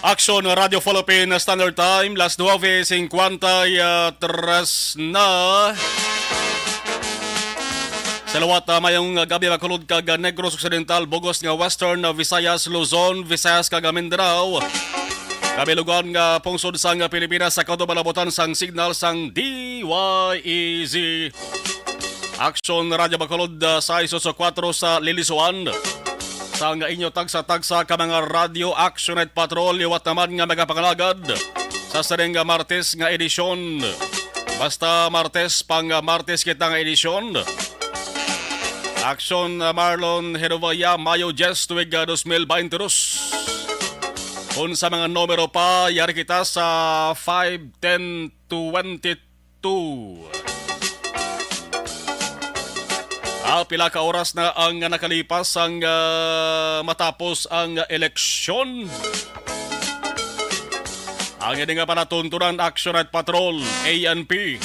Action Radio Philippine Standard Time, las 9:53 na. Salawat mayong gabi makulod kag Negros Occidental, Bogos nga Western Visayas, Luzon, Visayas kag Mindanao. Kabilugan nga pungsod sang Pilipinas sa kadubalabotan sang signal sang DYEZ. Action Radio Bacolod sa ISO 4 sa Lilisuan. Sang inyo tagsa-tagsa ka mga Radio Action at Patrol, iwat naman nga magapangalagad sa saring Martes nga edisyon. Basta Martes pang Martes kita nga edisyon. Action Marlon Herovaya, Mayo 10 tuwig 2022. Kung sa mga numero pa, yari kita sa 5-10-22. Pila ka oras na ang nakalipas ang matapos ang eleksyon. Ang hindi nga panatuntunan Action at Patrol, ANP.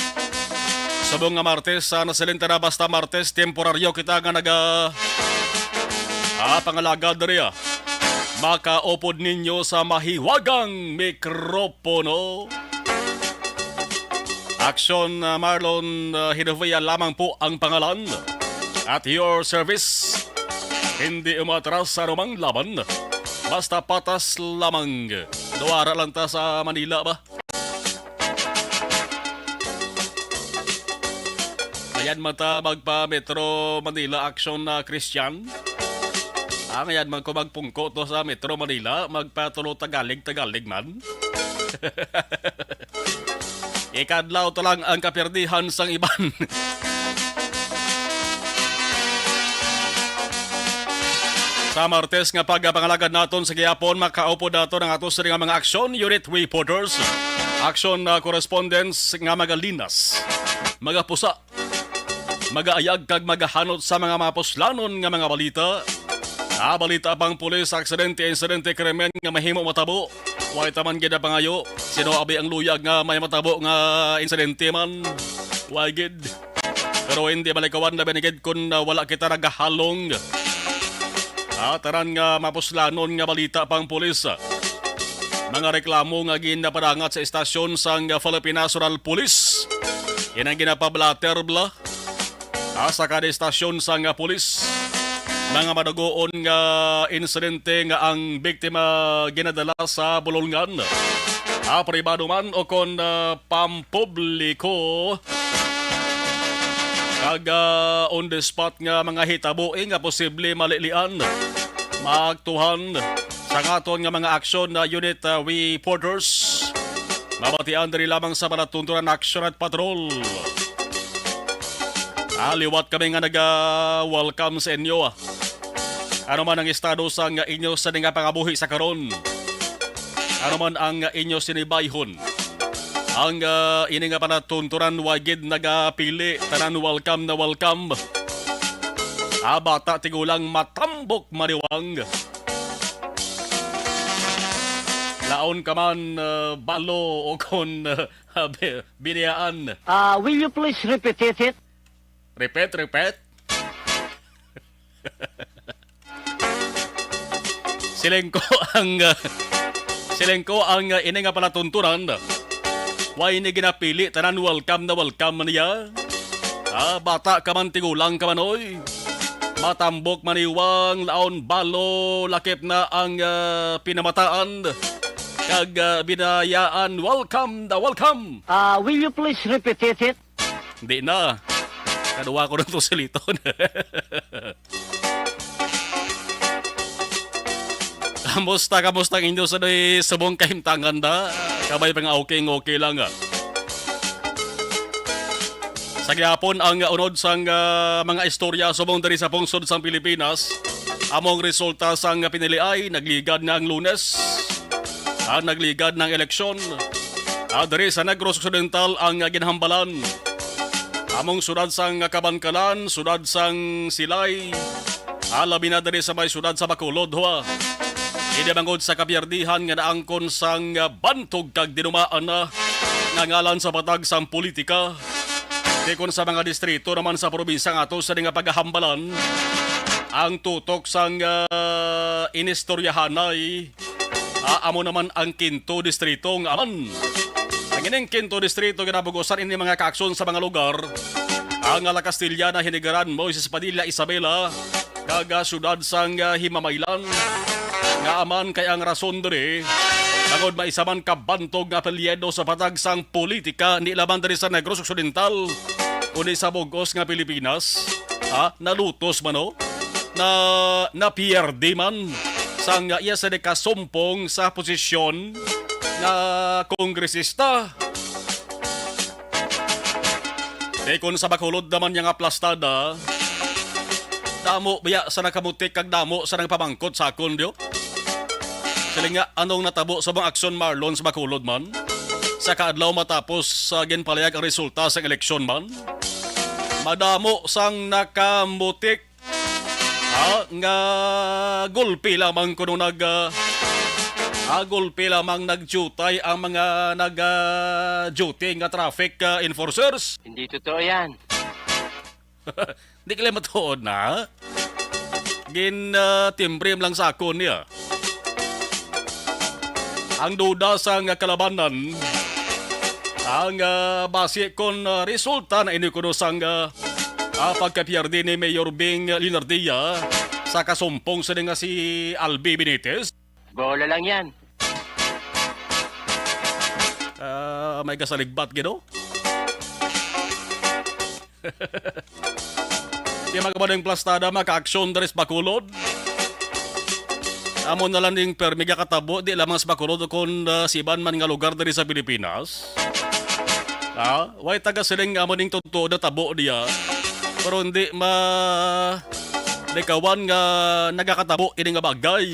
Sabong nga Martes, nasilenta na basta Martes, temporaryo kita nga pangalagad rin. Makaupod ninyo sa mahiwagang mikropono. Action Marlon Hinovia lamang po ang pangalan. At your service, hindi umatras sa rumang laban. Basta patas lamang. Duwara lang ta sa Manila ba? Ayan mata magpa Metro Manila Action na Christian. Ngayon man ko magpungko to sa Metro Manila, magpatulo Tagalog man. Ikadlaw to lang ang kapirdihan sang iban. Sa Martes nga pagpangalagad naton sa gihapon, makaupo nato ng ato sa mga action unit reporters, action correspondents nga magalinas, magapusa, magaayag kag magahanot sa mga mapuslanon nga mga balita. Balita pang pulis, aksidente, insidente, krimen nga mahimo matabo. Way taman gid pangayo, sino abi ang luyag nga may matabo nga insidente man. Way gid. Pero hindi balikawan na benigid kun wala kita nagahalong. Taran nga mapuslanon nga balita pang pulis. Mga reklamo nga ginapadangat sa istasyon sang Philippine National Police. Yan ang ginapablater bla. Sa kada istasyon sang pulis. Mga madugoon nga insidente nga ang biktima ginadala sa bulungan. Pribado man o kon pampubliko. Kaga on the spot nga mga hitabo nga posible malilian. Magtuhan sa ngaton nga mga action na unit reporters. Mabatian diri lamang sa panatuntunan Action at Patrol. Liwat kami nga naga-welcome sa inyo. Ano man ang estado sa nga inyo sa nga pangabuhi sa karon. Ano man ang inyo sinibayhon. Ang ini nga panatunturan wagid nagapili, tanan welcome na welcome. Bata tigulang matambok mariwang. Laon ka man balo o kon biniyaan. Will you please repeat it? Repeat. Silengko ang ini nga panatunturan. Why ni ginapili, tanan welcome na welcome niya. Bata ka man tigulang ka man oy. Matambok maniwang, laon balo, lakip na ang pinamataan. Kag binayaan, welcome na welcome. Will you please repeat it? Hindi na. Kaduwa ko na ito siliton. Kamusta ang inyo sa sabong kahimtangan na? Kabay pang okay lang. Sa gihapon ang unod sang mga istorya subong diri sa pungsod sang Pilipinas. Among resulta sang piniliay, nagligad na ang Lunes. Nagligad ng eleksyon. Diri sa Negros Occidental ang ginhambalan. Among sudad sang Kabankalan, sudad sang Silay. Labi na diri sa may sudad sa Bacolod. Idibangod sa kapiyardihan nga naangkon sang bantog kag dinumaan na ngalan sa patag sang politika. Di kon sa mga distrito naman sa probinsya nga to sa nga paghahambalan ang tutok sang inistoryahanay Amo naman ang Quinto Distrito nga aman. Ang ining Quinto Distrito ginabugusan ini mga kaaksyon sa mga lugar. Ang La Castilla na hinigaran Moises Padilla Isabela kaga syudad sang Himamaylan nga aman kay ang rason diri tangod maisaman kabantog nga apelyido sa patag sang politika ni laban diri sa Negros Occidental kundi sa bugos nga Pilipinas. Nalutos man o na napiyerde man sang iya sa dekasumpong sa posisyon nga kongresista. Kung sa Bacolod naman yung aplastada, damo baya sa nakamutik kag damo sa nagpamangkot sa akon diyo. Sila nga anong natabo sa mga aksyon Marlon sa Bacolod man? Sa kaadlaw matapos sa ginpalayag ang resulta sa eleksyon man? Madamo sang nakamutik nga gulpi lamang kuno gulpi lamang nagjutay ang mga nag-duty nga traffic enforcers. Hindi totoo yan. Di kaya matuod na. Timbre lang sa akon niya. Ang duda sa kalabanan, ang base kon resulta na inikuno sang pagkapiyerde ni Mayor Bing Linardia sa kasumpong sa nga si Albi Benitez. Bola lang yan. May kasaligbat gino. Di magkabanang plastada maka-aksyon dari sa Bacolod. Amo na lang ding permiga katabo di lamang sa Bacolod kung siban man nga lugar dari sa Pilipinas. Way taga siling amo ding totoo na tabo diya. Pero hindi likawan nga nagakatabo ini nga bagay.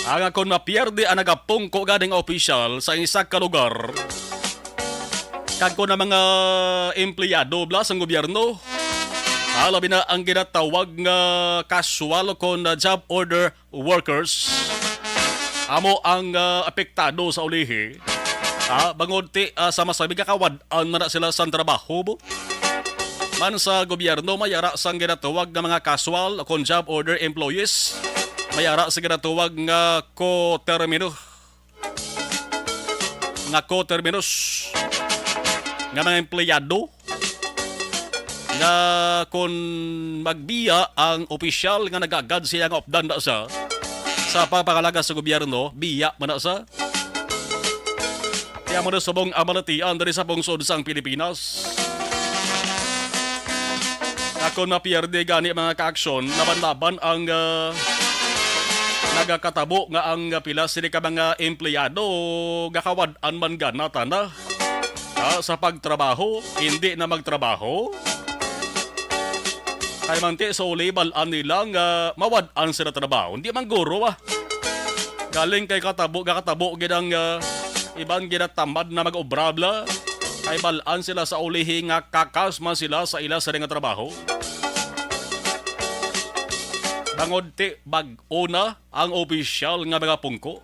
Ang akong napiyerde ang nagapungko gading opisyal sa isa ka lugar. Kagko na mga empleyado blas ang gobyerno. Labi na ang ginatawag nga casual kon job order workers. Amo ang apektado sa ulihi. Bangod ti sa masabi kakawad-an na sila sa trabaho mo. Man sa gobyerno mayara sang ginatawag nga mga casual kon job order employees. Mayara sa ginatawag nga co-terminus. Nga co-terminus. Nga mga empleyado. Nga kung magbiya ang opisyal nga nagagad siya nga opdan na sa pagpangalaga sa gobyerno, biya man na sa. Kaya mo na sabong amalatian dari sa pungsod sang Pilipinas. Ako na piyerde gani mga kaaksyon, laban-laban ang nagakatabo nga ang pila sila ka mga empleyado gakawad-an man ganata na sa pagtrabaho, hindi na magtrabaho. Kaya manti sa ulibalan nilang mawad-an sila trabaho. Hindi man guro Galing kay kakatabo ginang ibang ginatamad na mag-obrabla. Kay balaan sila sa ulihi nga kakasma sila sa ila sa nga trabaho. Bangod ti bag-una ang opisyal nga mga pungko.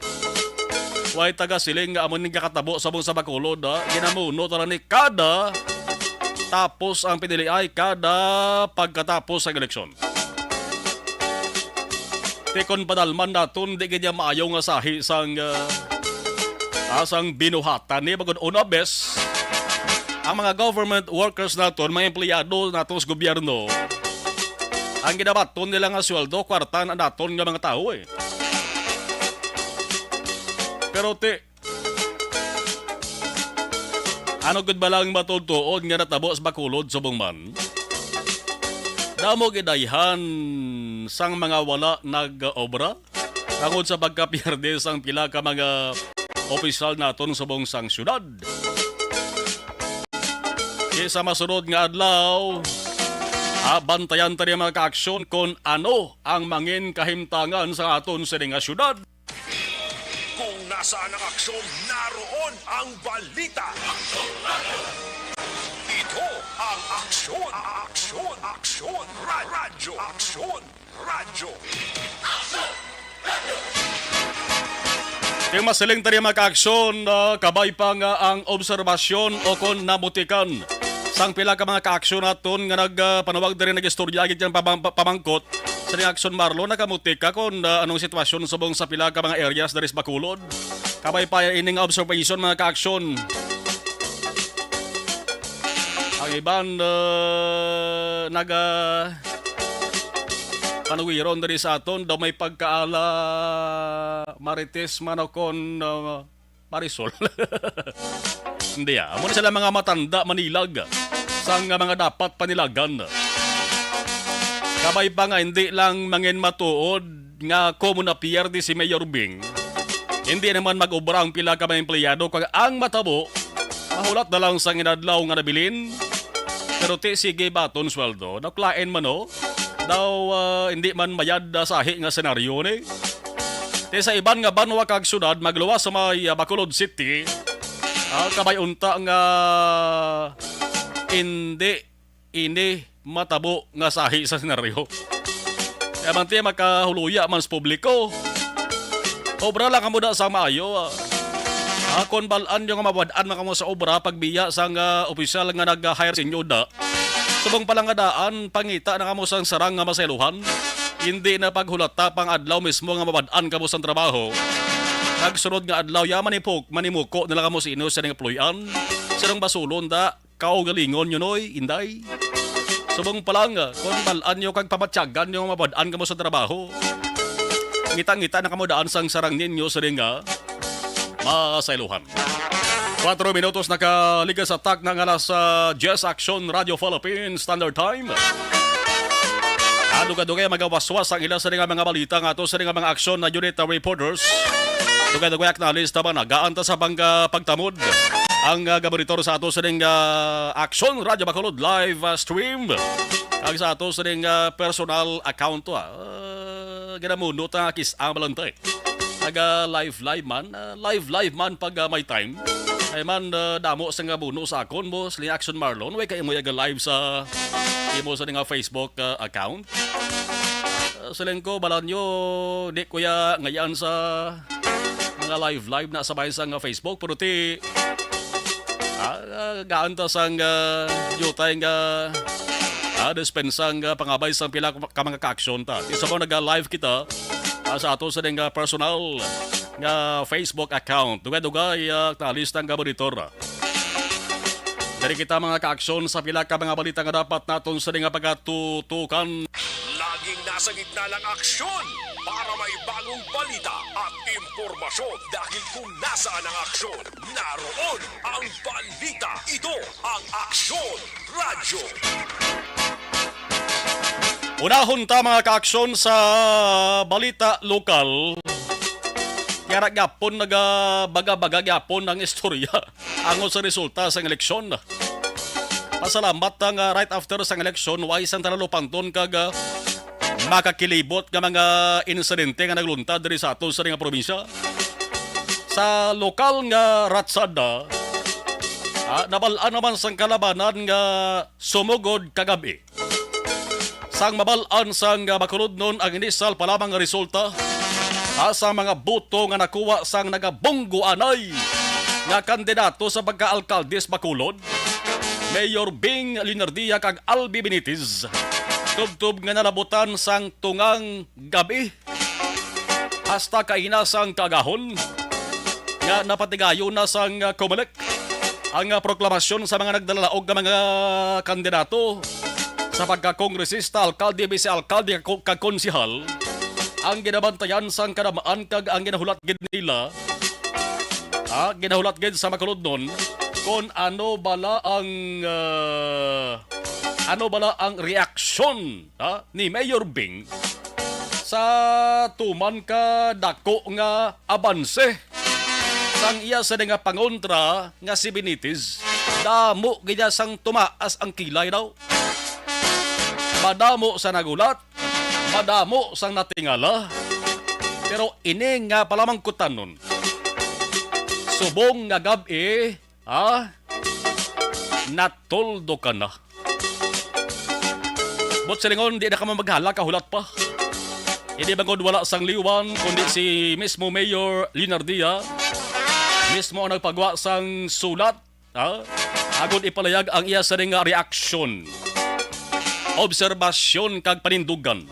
Way taga siling nga amon nga katabo sa buong sa Bacolod ginamuno tala ni kada tapos ang pinili ay kada pagkatapos ng eleksyon. Tikon padalman naton di ganyan maayaw nga sahi sang asang binuhatan ni bagod una bes ang mga government workers naton, mga empleyado naton sa gobyerno. Ang ginabaton nila nga sweldo, kwartan ang naton nga mga tao Pero ano gud ba lang matutuon nga natabo sa Bacolod sa bungman? Damo gidayhan sang mga wala nag-obra tungod sa pagkapiyerde sang pila ka mga opisyal naton sa buong sang syudad. Sa masunod nga adlaw, bantayan tayo mga kaaksyon kung ano ang mangin kahimtangan sa aton sa nga syudad. Kung nasaan ang aksyon, naroon ang balita. Ito ang aksyon, aksyon, radyo, aksyon, radyo. Yung masiling tayo mga kaaksyon, kabay pa nga ang obserbasyon o kung nabutikan. Sang pila ka mga kaaksyon naton nga nagpanawag na rin nag-istorya agad yung pamangkot Sa reaksyon Marlo, nakamuti ka kung anong sitwasyon subong sa pila ka mga areas dari sa Bacolod. Kabay pa ining observation mga ka-aksyon. Ang iban naga panuwiron dari sa aton daw may pagkaala Marites manokon Marisol. Hindi amo na sila mga matanda manilag sang mga dapat panilagan. Kabay pa nga hindi lang mangin matuod nga common appear di si Mayor Bing. Hindi naman mag-obra ang pila ka mga empleyado kung ang matabo mahulat na lang sang inadlaw nga nabilin. Pero ti sige baton sweldo, naklain man o, daw hindi man mayad sahi nga senaryo ni. Ti sa iban nga banwa kag syudad magluwas sa may Bacolod City, kabay unta nga hindi ini matabo nga sahi sa senaryo. Kaya man ti makahuluya man sa publiko, obra lang kamo da sa maayo. Kon balaan yung mabadaan na kamo sa obra pagbiya sang opisyal nga nag-hire sa inyo da. Subong palang nga daan, pangita na kamo sang sarang nga maseluhan. Hindi na paghulata pang adlaw mismo nga mabadaan kamo sang trabaho. Nagsunod nga adlaw, manimuko nila kamo sa ino sa nga ployan. Sarang basulon da, kaugalingon yun oy, inday. Subong palang, kon balaan yung kag pamatyagan yung mabadaan kamo sa trabaho. Ngita-ngita na kamo daan sang sarang ninyo sa nga masailuhan. 4 minutos nakaligas sa tak ng alas Jazz Action Radio Philippines Standard Time. Dugay-dugay magawaswas ang ilan sa mga balita nga to sa mga aksyon na unit reporters. Dugay-dugay aknalis naman nagaanta sa pagtamod ang gabaritor sa ato sa Action Radio Bacolod live stream. Ang sa ato sa personal account to. Ginamuno ta kis-amalantay. Live man pag may time. Ay man damo sa nga buno sa akon mo sa Action Marlon. Way kayo mo live sa imo sa nga Facebook account. Siling ko balan nyo di kuya ngayon sa mga live na sabay sa nga Facebook. Pero ti gaanta sa nga yutay nga dispensang pangabay sa pila ka mga ka-aksyon ta. Isa mo nag-live kita sa ato sa nga personal nga Facebook account. Dugay-dugay talis ng gaboritor. Dari kita mga ka-aksyon sa pila ka mga balita nga dapat naton sa nga pagatutukan. Laging nasa gitna ng aksyon para may bagong balita at impormasyon. Dahil kung nasaan ang aksyon, naroon ang balita. Ito ang Aksyon Radyo. Unahon ta mga ka-aksyon sa balita lokal. Kaya gapon nagabaga-baga gapon ang istorya angon sa resulta sa eleksyon. Pasalamat ang right after sa eleksyon wise ang talalupanton kag makakilibot nga mga insidente nga nagluntad diri sa aton sa nga probinsya. Sa lokal nga ratsada, nabalaan naman sang kalabanan nga sumugod kagabi. Sang mabalaan sang Bacolod nun ang inisal pa lamang nga resulta sa mga boto nga nakuha sang nagabunggo anay nga kandidato sa pagka-alkaldes Bacolod, Mayor Bing Linardia kag Albi Benitez. Tubtub nga nalabutan sang tungang gabi hasta kainasang kagahon nga napatigayo na sang Comelec ang proklamasyon sa mga nagdalalaog nga mga kandidato sa pagkakongresista, alkalde, vice-alkalde, kag-konsihal. Ang ginabantayan sang kanamaan kag ang ginahulat gid nila ginahulat gid sa Bacolod nun kung ano bala ang reaksyon ni Mayor Bing sa tuman ka dako nga abanse sang iya sa nga pangontra nga si Benitez. Damo gid sang tumaas ang kilay daw. Madamo sa nagulat, madamo sang natingala. Pero ini nga palamang kutanon. Subong nga gabi, natoldo ka na. But silingon, di na ka maghala, kahulat pa. Hindi bangod wala sang liwan, kundi si mismo Mayor Linardia, mismo ang nagpagawa sang sulat, agod ipalayag ang iya sa nga reaksyon. Obserbasyon kag panindugan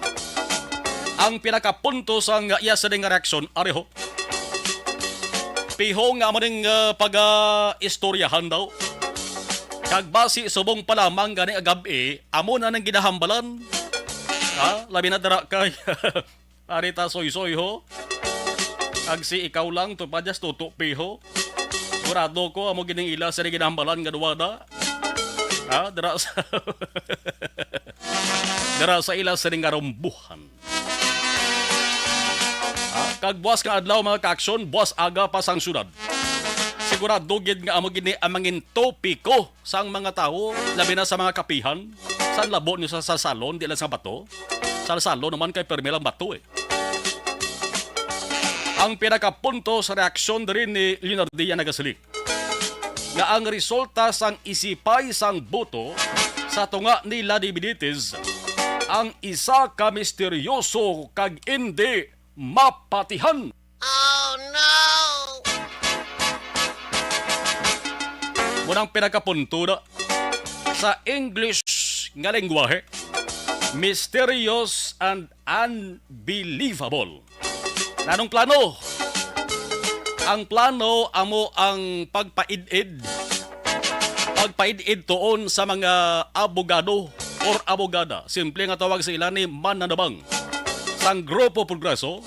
Ang pinakapunto sa nga iya sa nga reaksyon, areho. Piho nga mo ning pag-istoryahan daw. Kag basi subong pa lamang gani agabi, amo na nang ginahambalan. Labi na dara kay arita soy-soy ho. Kag si ikaw lang to padyas tuto piho. Sigurado ko amo gining ila sa ginahambalan nga duwada. Dara sa dara sa ila sa nga rumbuhan. Kag buwas nga adlaw mga ka-aksyon, buwas aga pa sang syudad. Sigurado gid nga amo gini amangin topiko sang mga tao, labi na sa mga kapihan, sa labo niyo sa salon, di lang sa bato. Sa salon naman kay permilang bato eh. Ang pinakapunto sa reaksyon din ni Leonardia Nagasili nga ang resulta sang isipay sang boto sa tunga ni Lady Benitez ang isa ka misteryoso kag hindi mapatihan. Oh no! Munang pinakapunto na sa English nga lengguwahe, mysterious and unbelievable. Anong plano? Ang plano amo ang pagpaid-id toon sa mga abogado or abogada. Simple nga tawag sa ila ni mananabang sang Grupo Progreso.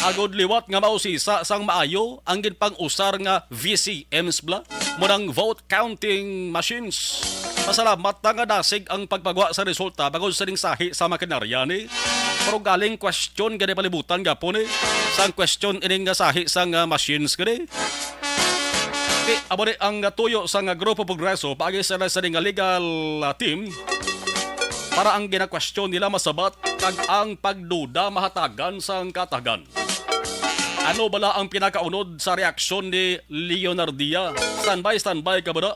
Agod liwat nga mausisa sang maayo ang ginpang usar nga VCMs bla munang vote counting machines. Pasalamat na nga dasig ang pagpagawa sa resulta bagod sa ning sahi sa makinarya ni. Pero galing question gani palibutan gapon eh. Sang question ining nga sahi sang machines gani. Abo ang tuyo sang Grupo Progreso paagi sa ning legal team para ang gina-question nila masabat kag ang pagduda mahatagan sang katagan. Ano bala ang pinakaunod sa reaksyon ni Leonardia? Standby ka ba na?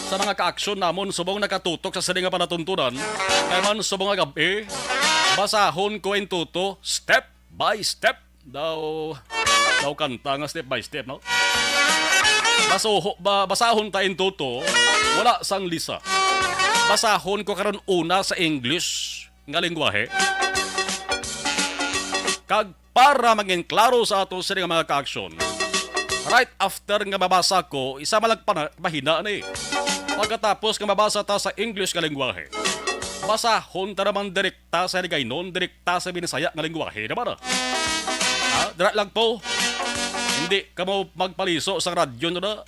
Sa mga ka-aksyon namon subong nakatutok sa sining nga panatuntunan, kaya man subong nga gabi, basahon ko in tuto step by step daw kanta nga step by step, no? Basahon ta in tuto wala sang lisa. Basahon ko karon una sa English nga lengguwahe. Kag para maging klaro sa ato sa mga ka-aksyon, right after nga mabasa ko, isa malag mahina ni. Pagkatapos nga mabasa ta sa English nga lengguwahe, basahon ta naman direkta sa Ligaynon, direkta sa Binisaya nga lengguwahe, diba na? Dira lang po, hindi ka mo magpaliso sa radyo na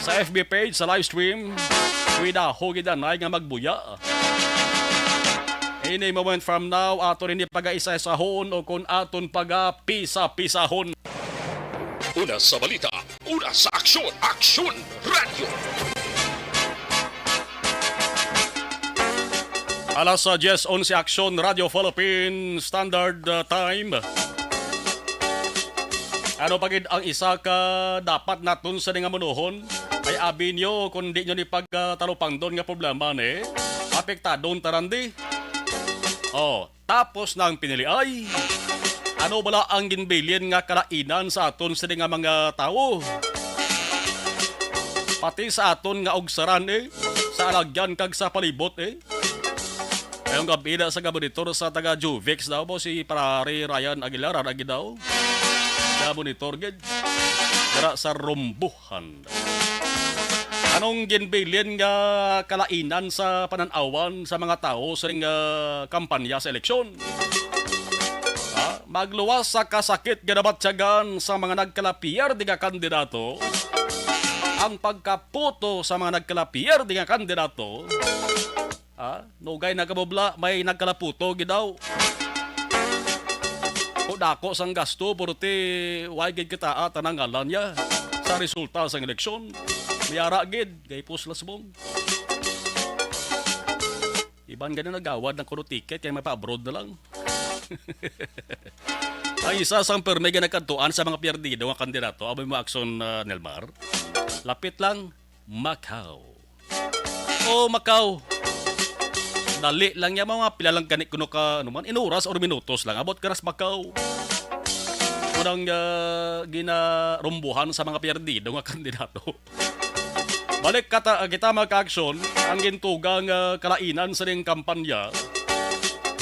sa FB page, sa live stream, widahogid anay nga magbuya. Any moment from now, aton hindi pag-isa-isahon o kung aton pag-pisa-pisahon. Una sa balita, una sa aksyon, Aksyon Radio. Alas 10:11 Aksyon Radio Philippine Standard Time. Ano pagid ang isa ka dapat naton sa nga munuhon ay abi nyo kung di nyo ni pagtalupang doon nga problema ni apektadon tarandi. Tapos nang pinili ay ano bala ang ginbilin nga kalainan sa aton sa nga mga tao. Pati sa aton nga ogsaran sa alagyan kag sa palibot Ayong gabi na sa gabonitor sa taga Juvex daw po si Parari Ryan Aguilar agi daw. Gabonitor gid dara sa rumbuhan. Anong ginbilin nga kalainan sa pananawan sa mga tao sa kampanya sa eleksyon? Magluwas sa kasakit ganabatyagan sa mga nagkalapiyar di nga kandidato. Ang pagkaputo sa mga nagkalapiyar di nga kandidato. Nugay na kabobla may nagkalaputo gidaw. O dako sang gasto porte wagid kita tanang ngalan niya sa resulta sa eleksyon. Mayara gid gay puslas bong. Iban ganun nagawad ng kuno ticket kaya mapa-abroad na lang. Ang isa sang perme nga nagkantuan sa mga perdido nga kandidato abay mo Akson Nelmar. Lapit lang Macau. Macau. Dali lang ya mga pilalang ganit kuno ka anuman inuras or minutos lang abot karas Macau. Unang ginarumbuhan sa mga perdido nga kandidato. Balik kita magka-aksyon ang gintugang kalainan sa ning kampanya.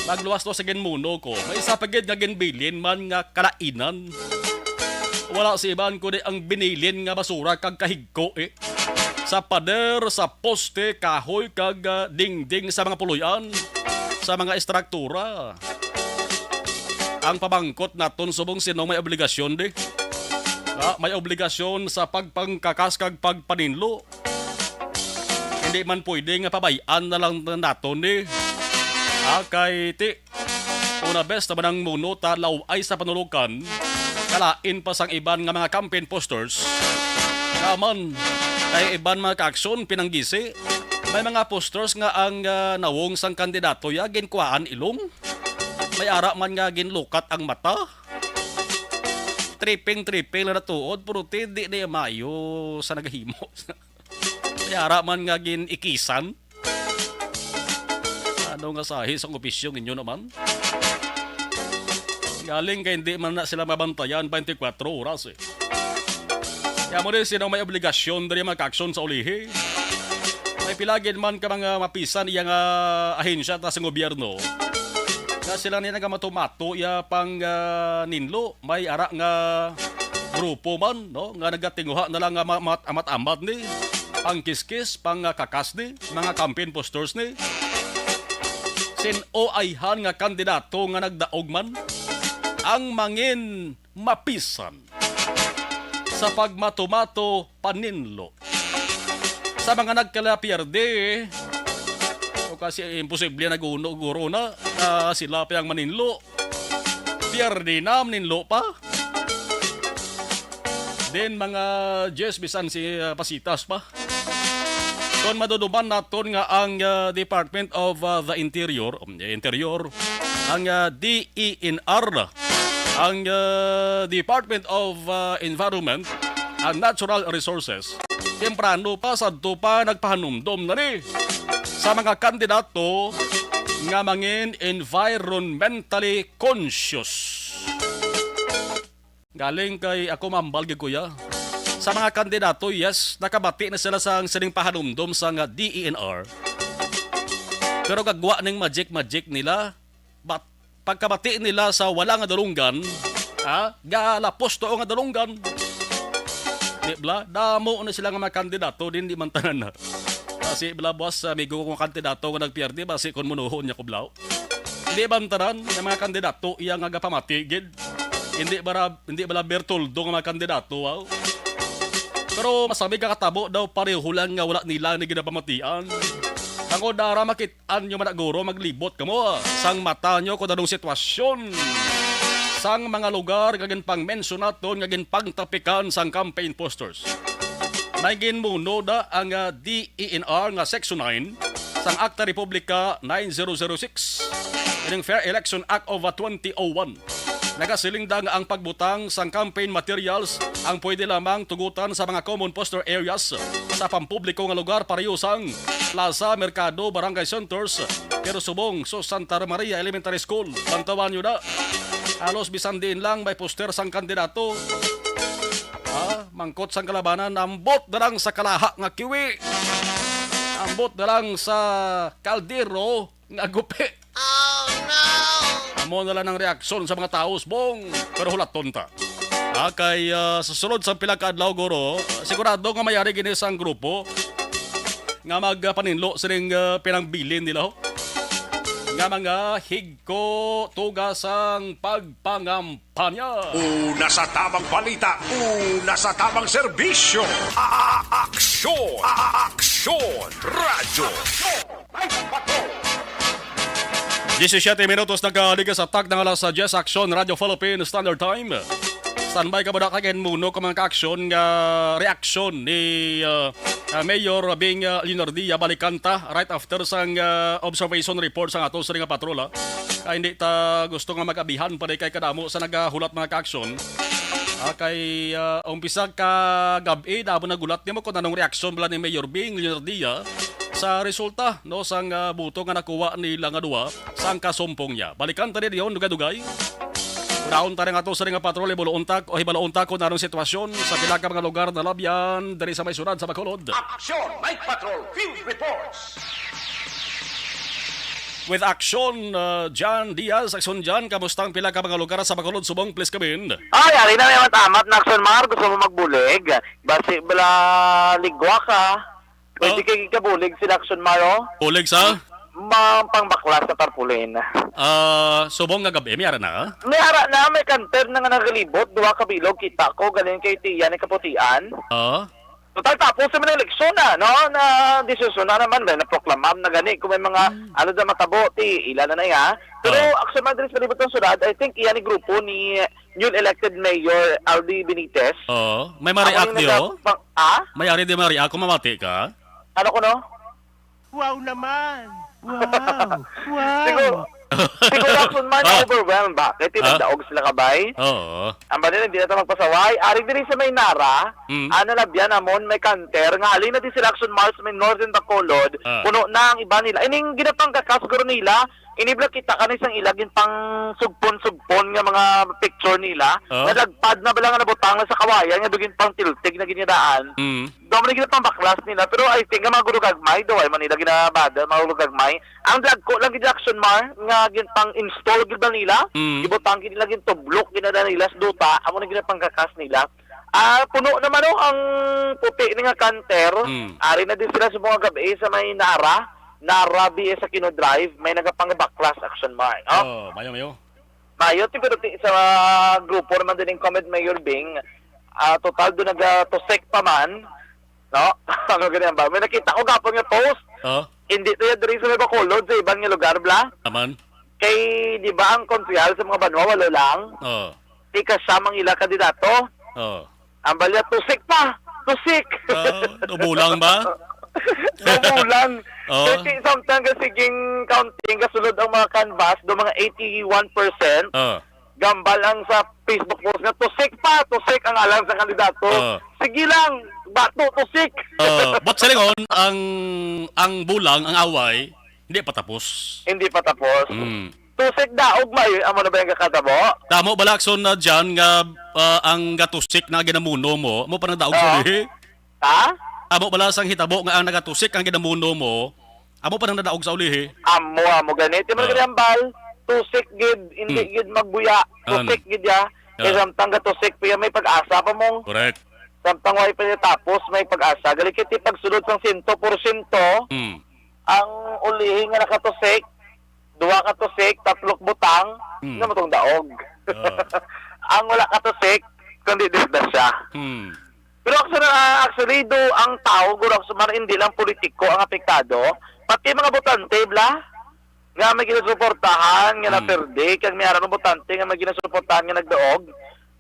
Magluwas to sa ginmuno ko. May isa pagid nga ginbilin man nga kalainan. Wala si iban ko di ang binilin nga basura kag kahigko eh. Sa pader, sa poste, kahoy kag dingding sa mga puluyan, sa mga estruktura. Ang pabangkot naton subong sino may obligasyon di. May obligasyon sa pagpangkakas kag pagpaninlo. Hindi man pwede nga pabayaan na lang naton ni. Kay ti una best naman ang muno ta laway sa panulukan. Kalain pa sang iban nga mga campaign posters. Kaman ay iban mga kaaksyon pinanggisi. May mga posters nga ang nawong sang kandidato ya ginkuhaan ilong. May ara man nga ginlukat ang mata. Tripping na natuod pero di na mayo sa nagahimo. May ara man nga ginikisan. Ano nga sahi sa opisyong inyo naman? Galing kay hindi man na sila mabantayan 24 oras eh. Kaya mo rin sino may obligasyon dari magkaksyon sa ulihi. May pilagin man ka mga mapisan iyang ahensya ta sa gobyerno. Nga sila nila nga matumato ya pang ninlo. May ara nga grupo man, no? Nga nagatinguha na lang nga amat-amat ni. Pang kiskis, pang kakas ni. Mga campaign posters ni. Sin-o-ayhan nga kandidato nga nagdaog man. Ang mangin mapisan. Sa pagmatumato paninlo. Sa mga nagkalapierde, kasi imposible na guro na sila pa yung maninlo. Pierde na maninlo pa. Then mga Jess bisan si Pasitas pa. Kung maduduban natin nga ang Department of the Interior, ang DENR, ang Department of Environment and Natural Resources, temprano pa sa pa nagpahanumdom na rin sa mga kandidato nga mangin environmentally conscious. Galing kay ako mambalgi kuya. Sa mga kandidato, yes, nakabati na sila sa sining pahanumdom sa nga DENR. Pero gagwa ng magic nila, pagkabati nila sa wala nga dalunggan, galapos to nga dalunggan. Di bla, damo na sila nga mga kandidato, di man tanan na. Kasi bla boss, amigo kong kandidato nga nagpierde, basi kung munuhon niya ko blaw. Hindi man tanan, ng mga kandidato, iya nga gapamatigid. Hindi bala Bertoldo nga mga kandidato, wow. Pero masabi ka katabo daw pareho lang nga wala nila ni ginapamatian. Ang odara makitaan nyo managuro maglibot kamo sang mata nyo kung anong sitwasyon. Sang mga lugar kagin pang mention naton kagin pangtapikan sang campaign posters. Naigin muno da ang DENR nga Section 9 sang Acta Republica 9006 ining Fair Election Act of 2001. Nagasiling da nga ang pagbutang sang campaign materials ang pwede lamang tugutan sa mga common poster areas sa pampubliko nga lugar pareho sang plaza, merkado, barangay centers, pero subong so Santa Maria Elementary School. Pantawan nyo na. Halos bisan din lang may poster sang kandidato. Mangkot sang kalabanan, ambot na lang sa kalaha nga kiwi. Ambot na lang sa kaldero nga gupi. Oh no! Amo na lang ang reaksyon sa mga taos, bong. Pero hulaton ta. Kay sa sunod sa pila ka adlaw guro, sigurado nga mayari gini sang grupo nga magpaninlo sining pinangbilin nila ho. Nga mga higko tugasang pagpangampanya. Una sa tamang balita, una sa tamang serbisyo. Aksyon! Aksyon! Radyo! 17 minutos nagkaligas sa tag ng alas sa Jess Action Radio Philippine Standard Time. Standby ka ba na kagin muno ka mga ka-aksyon nga reaksyon ni Mayor Bing Linardia Balikanta right after sang observation report sa ato sa nga patrola. Kaya hindi ta gusto nga mag-abihan pa kay kadamo sa nagahulat mga ka-aksyon. Kay umpisa ka gabi dabo nagulat nimo kung anong reaksyon bala ni Mayor Bing Linardia sa resulta no sang buto nga nakuha nila nga duwa sang kasumpong niya. Balikan ta rin yon dugay-dugay. Daon ta rin ato sa nga patrol buluontak o hibaloontak ko narong sitwasyon sa pila ka mga lugar na labyan diri sa may sunod sa Bacolod. Aksyon! Night Patrol! Field Reports! with Action Jan Diaz. Action Jan, kamusta ang pila ka mga lugar sa Bacolod, Subong? Please come in. Ay, ari na may matamat na Action Mar. Gusto mo magbulig? Basi bala ligwa ka. Pwede kayo kabulig sila Action Mar, oh. Ulig sa Pangbaklas sa tarpulin. Subong nga gabi, miyara na. May ara na, may kanter na nga nagalibot. Duwa kabilog, kita ko. Galing kay Tiyan, kaputian. Total tapos sa mga eleksyon na, no? Na desisyon na naman, na proklamam na gani. Kung may mga, ano na matabo, ilan na ya. Pero, Action Mar, sa palibot ng syudad, I think iyan ni grupo ni newly elected Mayor Aldi Benitez. May ma-react niyo? May ari di ma-react kung mamati ka? Ano ko, no? Wow naman! Wow! Wow! Siguro Action Mar na overwhelmed. Bakit? Tinagdaog sila kabay. Oo. Ang ba nila, hindi na ito magpasaway. Aring din sa Maynara, ano labyan amon, may kanter. Nga alin na din sila Action Mar sa may Northern Bacolod. Puno na ang iba nila. Ining ginapang kakasguro nila, inibla kita ka na isang ilagin pang sugpon-sugpon nga mga picture nila. Nalagpad na ba lang na butang na sa kawayan, nga dugin pang tiltig na ginidaan. Doon na ginapang baklas nila. Pero I think nga mga gurugagmay, daw ay manila ginabada, mga gurugagmay. Ang drag ko lang gid Action Mar, nga ginapang install gid ba nila. Ibutang gid nila gin tublok ginada nila sa duta, amo na ginapang kakas nila. Puno naman ang puti ni nga kanter. Ari na din sila sa mga gabi sa may Narabi sa Kino Drive, may nagapang-backclass Action Mar. Mayo. Mayo, pero sa grupo naman din yung comment Mayor Bing, total doon nag-tosek pa man, no? Ano ganyan ba? May nakita ko gapon nga post, hindi tayo diri sa may Bacolod, sa ibang nga lugar, bla? Aman? Kay, di ba ang konsyal sa mga banwa, walo lang? Di kasamang ila kandidato? Ang balya, tosek pa! Tosek! Bulang ba? Bulang. Kasi sometimes kasiging counting kasulod ang mga canvas do mga 81%. Gambal ang sa Facebook post nga tusik ang alam sa kandidato. Sige lang, bato tusik. But sa lingon, ang bulang, ang away, hindi pa tapos. Hindi pa tapos. Tusik daog may amo na ba yung kakatabo? Tamo balakson na dyan nga ang gatusik na ginamuno mo pa nagdaog sa lihi. Ha? Amo bala sang hitabo nga ang nagatusik ang ginamuno mo, amo pa nang nadaog sa ulihi. Amo ganit. Yung mga gambal, tusik gid, hindi gid magbuya. Tusik gid ya. Kaya samtang gatusik pa may pag-asa pa mong. Correct. Samtang way pa niya tapos may pag-asa. Gali kiti pagsulod sang 100%, ang ulihi nga nakatusik, 2 katusik, 3 butang, na matong daog. Ang wala katusik, kundi disda siya. Pero actually, do ang tao, guro sumar hindi lang politiko ang apektado, pati mga botante, bla, nga may ginasuportahan, nga naperde, kang may araw ng botante, nga may ginasuportahan, nga nagdaog,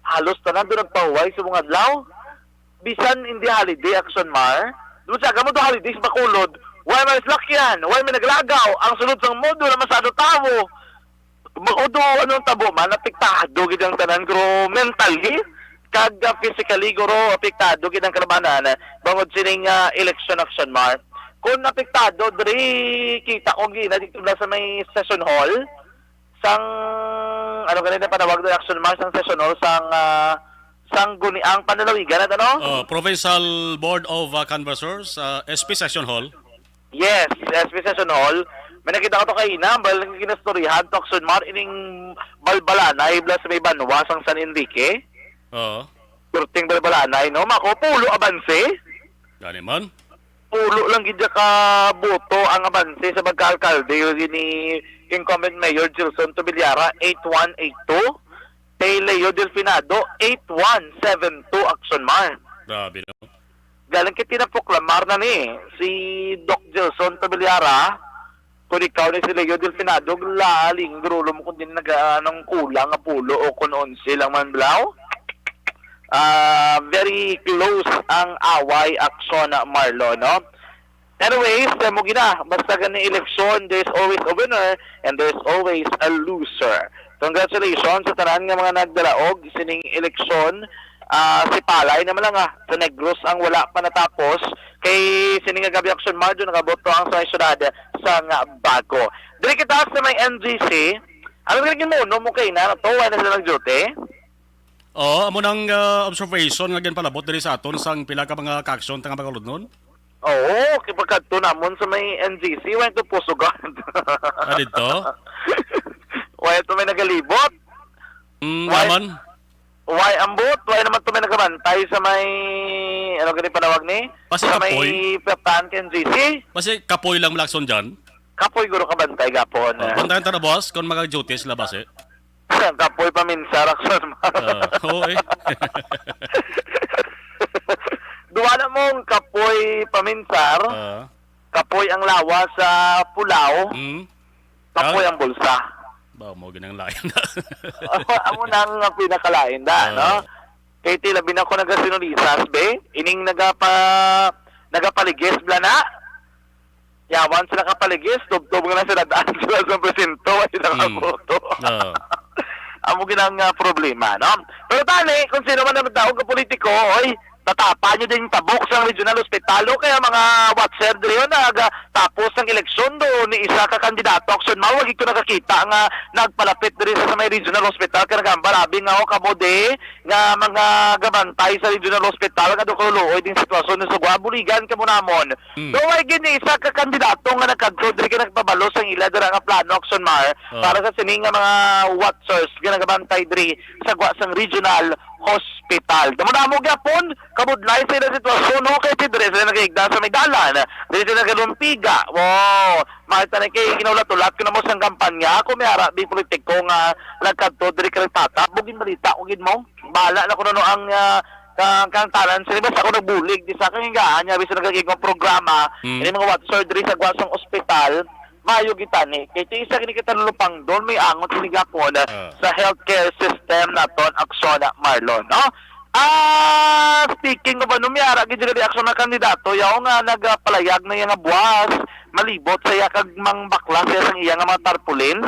halos tanan doon nagpahuway sa mga adlaw. Bisan hindi holiday, Action Mar, doon sa agam mo do holiday sa Bacolod, why may slakyan, why may naglagaw, ang sunod sang modo na masado tao. Makudo, anong tabo man, apektado, gidang tanan, guro mentally, kag physically guro apektado gid ang kalabanan bangod sining election Action Mar. Kung apektado diri kita ko gina dito sa may session hall sang ano ganito panawag do Action Mar sang session hall sang guniang panlalawigan at ano? Provincial Board of Canvassers, SP Session Hall. Yes, SP Session Hall. May nakita ko to kay ina, bal ginastoryahan to Action Mar ining balbalana ibla sa may banwa sang San Enrique. Turting balbalanay, no? Mako, pulo abanse. Gani man? Pulo lang gidya ka boto ang abanse sa pagka-alkalde. Yung ni incumbent Mayor Gilson Tobilyara, 8182. Kay Leo Delfinado, 8172 Action Mar. Grabe no? Galing kiti na proklamar na ni si Doc Gilson Tobilyara. Kung ikaw ni si Leo Delfinado, laling grulo mo kung din nag-anong kulang nga pulo o kung 11 lang man blaw. Very close ang away Action Marlo, no? Anyways, mugina, basta ganang eleksyon, there's always a winner and there's always a loser. Congratulations sa tanan nga mga nagdalaog sining eleksyon. Si Palay naman lang sa Negros ang wala pa natapos. Kay sining nga gabi Action Marlo, nakaboto ang sa syudad sa Bago. Dili kita sa may NGC, ano ganyan mo, no mo kay na, to, na sila nag-duty? Amo nang observation nga palabot diri sa aton sang pila ka mga ka-aksyon tanga Bacolod nun? Oo, kipagkadto namon sa may NGC, wala ito pusugan. Dito? Wala ito may nagalibot. Why? Naman? Why ambot? Why naman ito may nagabantay sa may, ano ganit panawag ni? Kasi sa may kapoy. Peptaan ka NGC. Kasi kapoy lang malakson dyan. Kapoy guro kabantay gapon. Bantayan ta na boss, kung mga-duty sila bas eh. Kapoy paminsa, Rakson. Oo eh. Duwa na mong kapoy paminsar, kapoy ang lawa sa pulaw, kapoy ang bulsa. Ba, mo ginang lain na. Amo nang pinakalain da, no? Kay tilabi na ko nagasinunizas, be. Ining nagapaligis bla na. Yawan sila kapaligis, tubtob nga na sila daan sila sa presinto, ay nakaboto. Amo ginang problema, no? Pero tani, kung sino man naman daog ka politiko, oy, tatapa nyo din tabok sa regional hospitalo kaya mga watcher dito tapos ng eleksyon do ni isa ka kandidato aksyon mawag ito nakakita nga nagpalapit dito sa may regional hospital kaya nagambarabi nga o kamode nga mga gabantay sa regional hospital nga do kuluoy din sitwasyon sa Guabuligan kamo namon do ay gini isa ka kandidato nga nagkadto diri ka nagpabalo sa ila dira nga plano aksyon mar para sa sini nga mga watchers nga nagabantay diri sa regional hospital. Damo gyapon kabudlay sa ilang sitwasyon no kay tidre sila nagigda sa may dalan. Dili sila nagalumpiga. Wow, makita na kay ginaulat-ulat ko na mo sang kampanya ko may ara bi politiko nga nagkadto diri ka tatap bugin balita ugid mo. Bala na kuno no ang kang talan sila basta ako nagbulig di sa kahingaan nya bisan nagagigong programa ini mga watcher diri sa Guasong Hospital mayo gitani kay isa kini kita lupang doon may angot sinigapon sa healthcare system naton aksyon Marlon no speaking of ano miyara gid di aksyon na kandidato yaw nga nagpalayag na yang buwas malibot sa yakag mang bakla sa sang iya nga mga tarpulin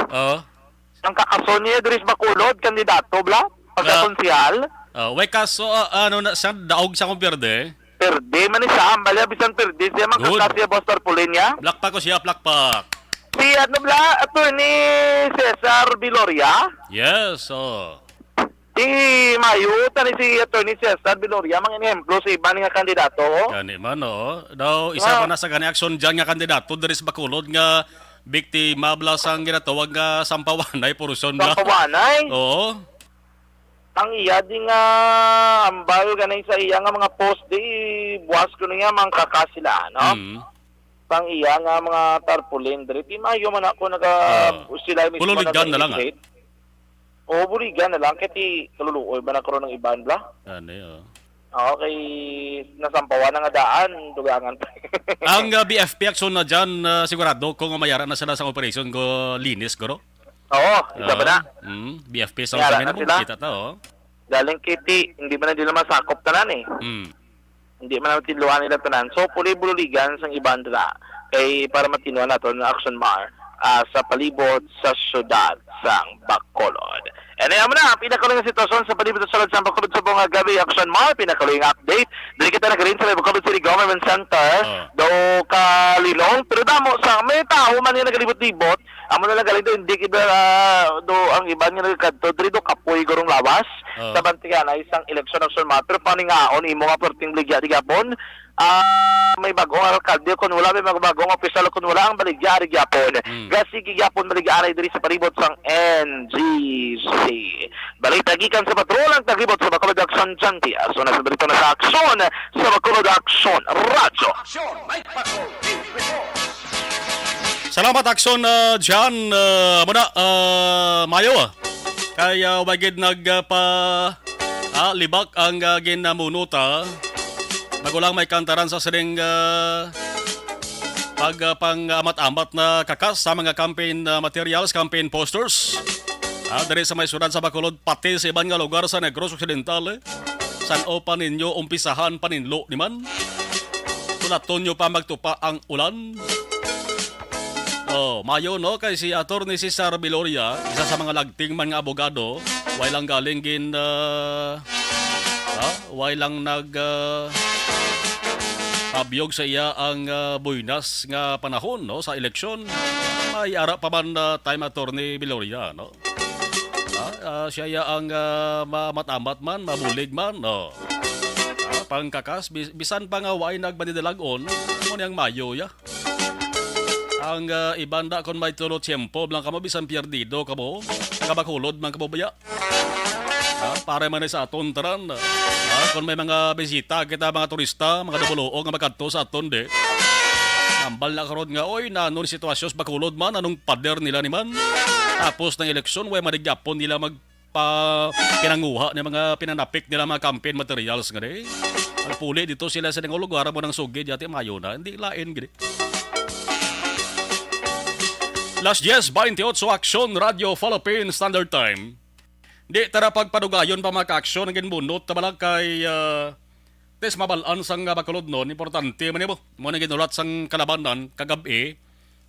ang kakaso niya diri sa Bacolod kandidato bla pagkakonsihal way kaso ano na sa daog sa kumpirde perde man siya ambala bisan perde siya man kakasya boss tarpulin niya plakpak ko siya plakpak. Si ano bla, attorney Cesar Viloria. Yes, Si Mayo, tani si attorney Cesar Viloria, mga inihemplo sa iba nga kandidato. Gani man, daw, isa pa na sa gani aksyon dyan nga kandidato, dari sa Bacolod nga biktima bla sang ginatawag nga sampawanay, puruson bla. Sampawanay? Oo. Ang iya di nga ambal ganay sa iya nga mga post di buwas ko nga mga kakasila, no? Pang iya nga mga tarpaulin diri di mayo man ako sila mismo Buligan na lang o buligan na lang kati kaluluoy ba na karon ng iban bla okay nasampawan na nga daan dugangan ang BFP aksyon na dyan sigurado kung mayara na sila sa operation ko linis goro isa ba na BFP sa usamin na mo kita ta galing kiti hindi man na nila masakop tanan hindi man natin tiluan nila tanan. So, puli-buligan sang iban dila kay para matinuan nato ng action mar sa palibot sa syudad sang Bacolod. And ayan mo na, pinakaling sitwasyon sa palibot sa syudad sang Bacolod sa buong gabi action mar, pinakaling update. Dili kita nagarin sa Bacolod City Government Center, do kalilong, pero damo sa may tao man yung nagalibot-libot, amo na nagaling do, hindi kita do ang iban nga nagkadto, dili do kapoy gurong lawas, sa bantigan ay isang election action mar, pero paningaon, imo nga perting bligya di gapon, may bagong alkalde kun wala may bagong opisyal kun wala ang baligyari gyapon gasigi gyapon baligyari diri sa palibot sang NGC balita gikan sa patrolang taglibot sa Bacolod Action Chantia so nasa dito na sa aksyon sa Bacolod Action Radyo salamat aksyon dyan muna Mayo kaya wagid libak ang ginamunuta magulang may kantaran sa sining pang-amat-amat na kakas sa mga campaign materials, campaign posters. Dari sa may syudad sa Bacolod, pati sa ibang nga lugar sa Negros Occidental. San o pa ninyo umpisahan paninlo ni man? Tunaton nyo pa magtupa ang ulan? Mayo no, kay si Atty. Cesar Viloria, isa sa mga lagting man nga abogado, wailang galing wailang abiyog sa iya ang buinas nga panahon no sa eleksyon may ara pa man time attorney Viloria no siya ang matamat man mabulig man no pangkakas bisan pa nga way nagbanidalagon mo niyang Mayo ya. Ang ibanda kon may tulo tiyempo blang kamo bisan perdido kamo kabakulod man kamo baya. Para man sa aton taran. Kung may mga bisita kita mga turista, mga dumuloog nga magkadto sa aton de. Ambal na karon nga oy na anong sitwasyon sa bakulod man anong pader nila ni man. Tapos ng eleksyon way madigyapon nila pinanguha ng mga pinanapik nila mga campaign materials nga de. Puli dito sila sa ng lugar mo ng sugid yati Mayo na hindi lain gid. Las 10:28 Aksyon Radio Philippine Standard Time. Di tara pagpadugayon pa mga ka-aksyon ang ginbunot tabalag kay tes mabalaan sang bakulod nun. Importante man mo na ginulat sang kalabanan kagabi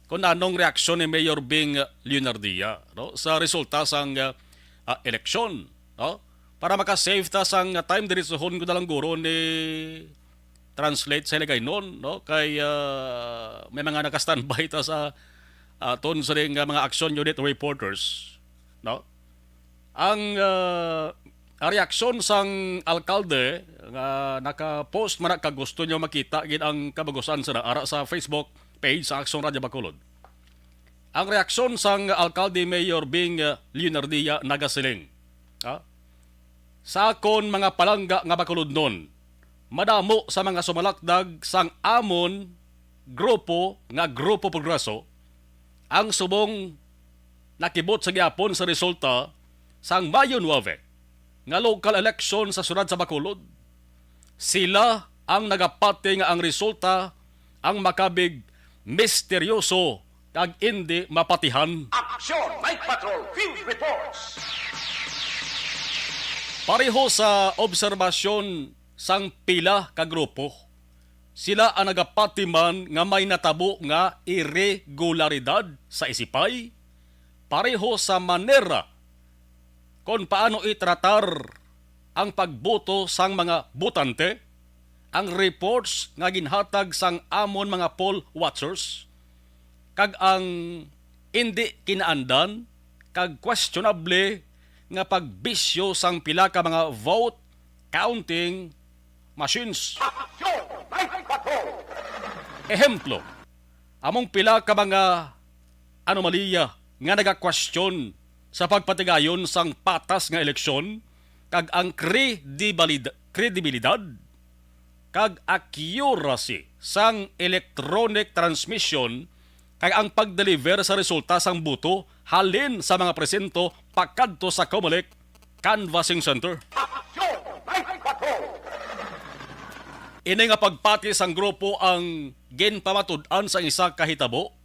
kung anong reaksyon ni Mayor Bing Leonardia no, sa resulta sang eleksyon. No? Para makasave ta sang time dirisuhon ko dalang guro ni translate sa ilagay nun. No? Kay may mga nakastandby ta sa aton sa mga action unit reporters. No? Ang reaksyon sang alkalde nga naka-post man ka gusto nyo makita gid ang kabagusan sa ara sa Facebook page sa Aksyon Radio Bacolod. Ang reaksyon sang alkalde Mayor Bing Leonardia nagasiling. Sa akon mga palangga nga Bacolod nun, madamo sa mga sumalakdag sang amon grupo Progreso ang subong nakibot sa gyapon sa resulta sang Mayo 9 nga local election sa syudad sa Bacolod. Sila ang nagapati nga ang resulta ang makabig misteryoso kag hindi mapatihan. Aksyon! Night Patrol Field Reports! Pareho sa obserbasyon sang pila ka grupo, sila ang nagapati man nga may natabo nga irregularidad sa isipay, pareho sa manera kung paano itratar ang pagboto sang mga botante, ang reports nga ginhatag sang amon mga poll watchers, kag ang hindi kinaandan, kag questionable nga pagbisyo sang pila ka mga vote counting machines. Ehemplo, among pila ka mga anomalya nga naga-question sa pagpatigayon sang patas nga eleksyon, kag ang kredibilidad kag accuracy sang electronic transmission kag ang pagdeliver sa resulta sang boto halin sa mga presento pakadto sa Comelec Canvassing Center. Ini nga pagpati sang grupo ang ginpamatud-an sa isa kahitabo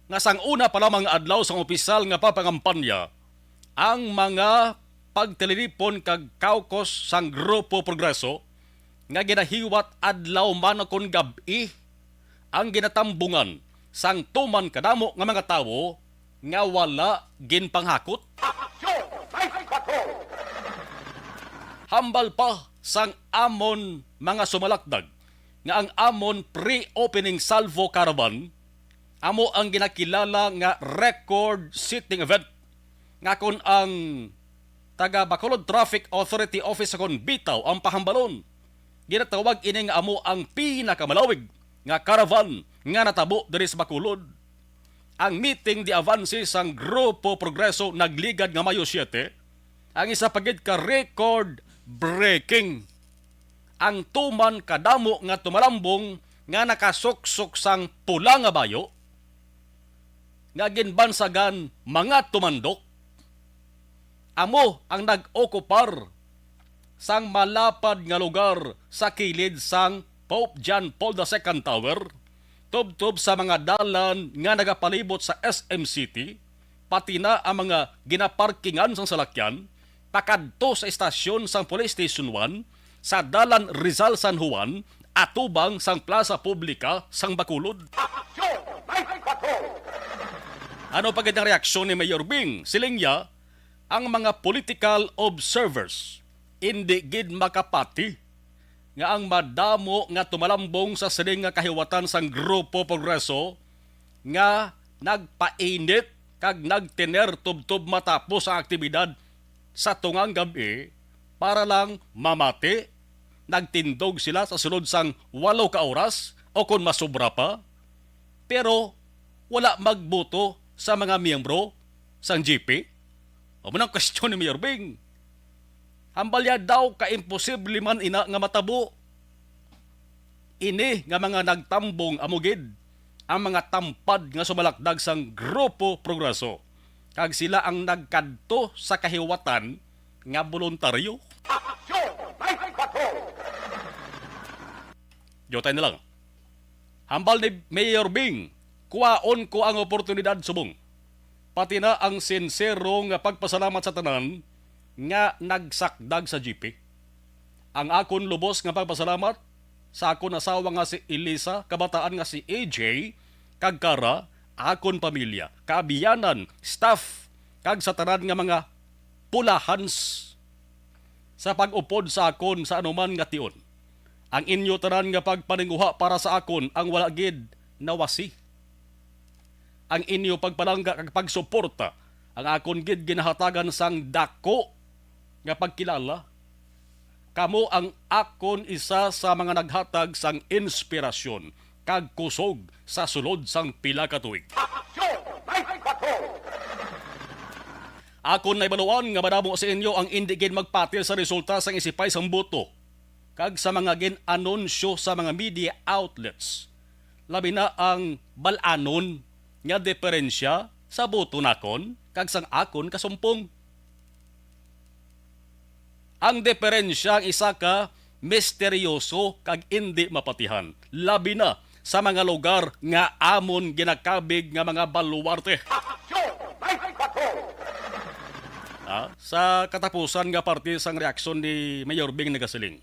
nga sang una pa lamang adlaw sang opisyal nga papangampanya ang mga pagtelelipon kag caucus sang Grupo Progreso nga ginahiwat adlaw man kon gabi ang ginatambungan sang tuman kadamo nga mga tawo nga wala ginpanghakot. Hambal pa sang amon mga sumalakdag nga ang amon pre-opening salvo caravan amo ang ginakilala nga record sitting event nga kon ang taga Bacolod Traffic Authority Office kon bitaw ang pahambalon. Ginatawag ini nga amo ang pinakamalawig nga caravan nga natabo diri sa Bacolod. Ang meeting di avansi sang Grupo Progreso nagligad nga Mayo 7, ang isa pagid ka record breaking. Ang tuman kadamo nga tumalambong nga nakasuksok sang pula nga bayo nga ginbansagan mga tumandok. Amo ang nag-okupar sang malapad nga lugar sa kilid sang Pope John Paul II Tower, tubtob sa mga dalan nga nagapalibot sa SM City, pati na ang mga ginaparkingan sang salakyan, pakadto sa estasyon sang Police Station 1, sa dalan Rizal San Juan, atubang sang Plaza Publica sang Bacolod. Ano pagid ang reaksyon ni Mayor Bing? Silingya, ang mga political observers hindi gid makapati nga ang madamo nga tumalambong sa siling nga kahiwatan sang Grupo Progreso nga nagpainit kag nagtener tubtob matapos ang aktibidad sa tungang gabi para lang mamati, nagtindog sila sa sulod sang 8 ka oras o kung masobra pa, pero wala magboto sa mga miyembro sang GP. O manang question ni Mayor Bing. Hambalya daw ka-imposible man ina nga matabo. Ini nga mga nagtambong amugid ang mga tampad nga sumalakdag sang Grupo Progreso. Kag sila ang nagkadto sa kahiwatan nga voluntaryo. Yotay na lang. Hambal ni Mayor Bing, kuwaon ko ang oportunidad subong. Pati na ang sincero nga pagpasalamat sa tanan nga nagsakdag sa GP. Ang akon lubos nga pagpasalamat sa akon asawa nga si Elisa, kabataan nga si AJ, kag Kara, akon pamilya, kaabiyanan, staff, kag sa tanan nga mga pulahans sa pag-upod sa akon sa anuman nga tion. Ang inyo tanan nga pagpaninguha para sa akon ang wala gid nawasi. Ang inyo pagpalangga kag pagsuporta ang akon gid ginahatagan sang dako nga pagkilala. Kamo ang akon isa sa mga naghatag sang inspirasyon kag kusog sa sulod sang pila ka tuig. Akon na ibaluan nga madamo sa inyo ang hindi gid magpatil sa resulta sang isipay sang boto kag sa mga gin-anunsyo sa mga media outlets. Labi na ang balanon nga diferensya sa boto nakon kag sang akon kasumpong. Ang diferensya ang isa ka misteryoso kag hindi mapatihan. Labi na sa mga lugar nga amon ginakabig nga mga baluarte. Sa katapusan nga parte sang reaksyon ni Mayor Bing Nagasiling.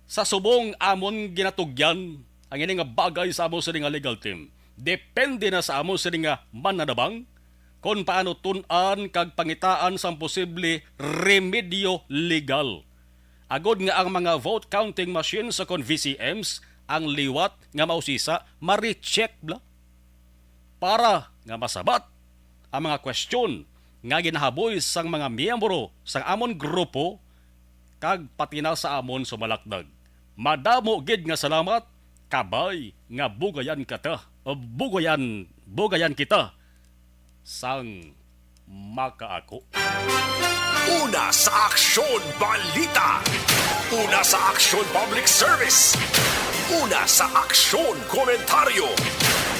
Sa subong amon ginatugyan ang ini nga bagay sa amo sa nga legal team. Depende na sa amo sa nga mananabang kung paano tun-an kag pangitaan sa posible remedyo legal. Agod nga ang mga vote counting machines sa kon VCMs ang liwat nga mausisa ma-recheck bla para nga masabat ang mga question nga ginahaboy sang mga miyembro sang amon grupo kag pati na sa amon sumalakdag. Madamo gid nga salamat kabay nga bugayan kita sang makaako. Una sa Aksyon Balita. Una sa Aksyon Public Service. Una sa Aksyon Komentaryo.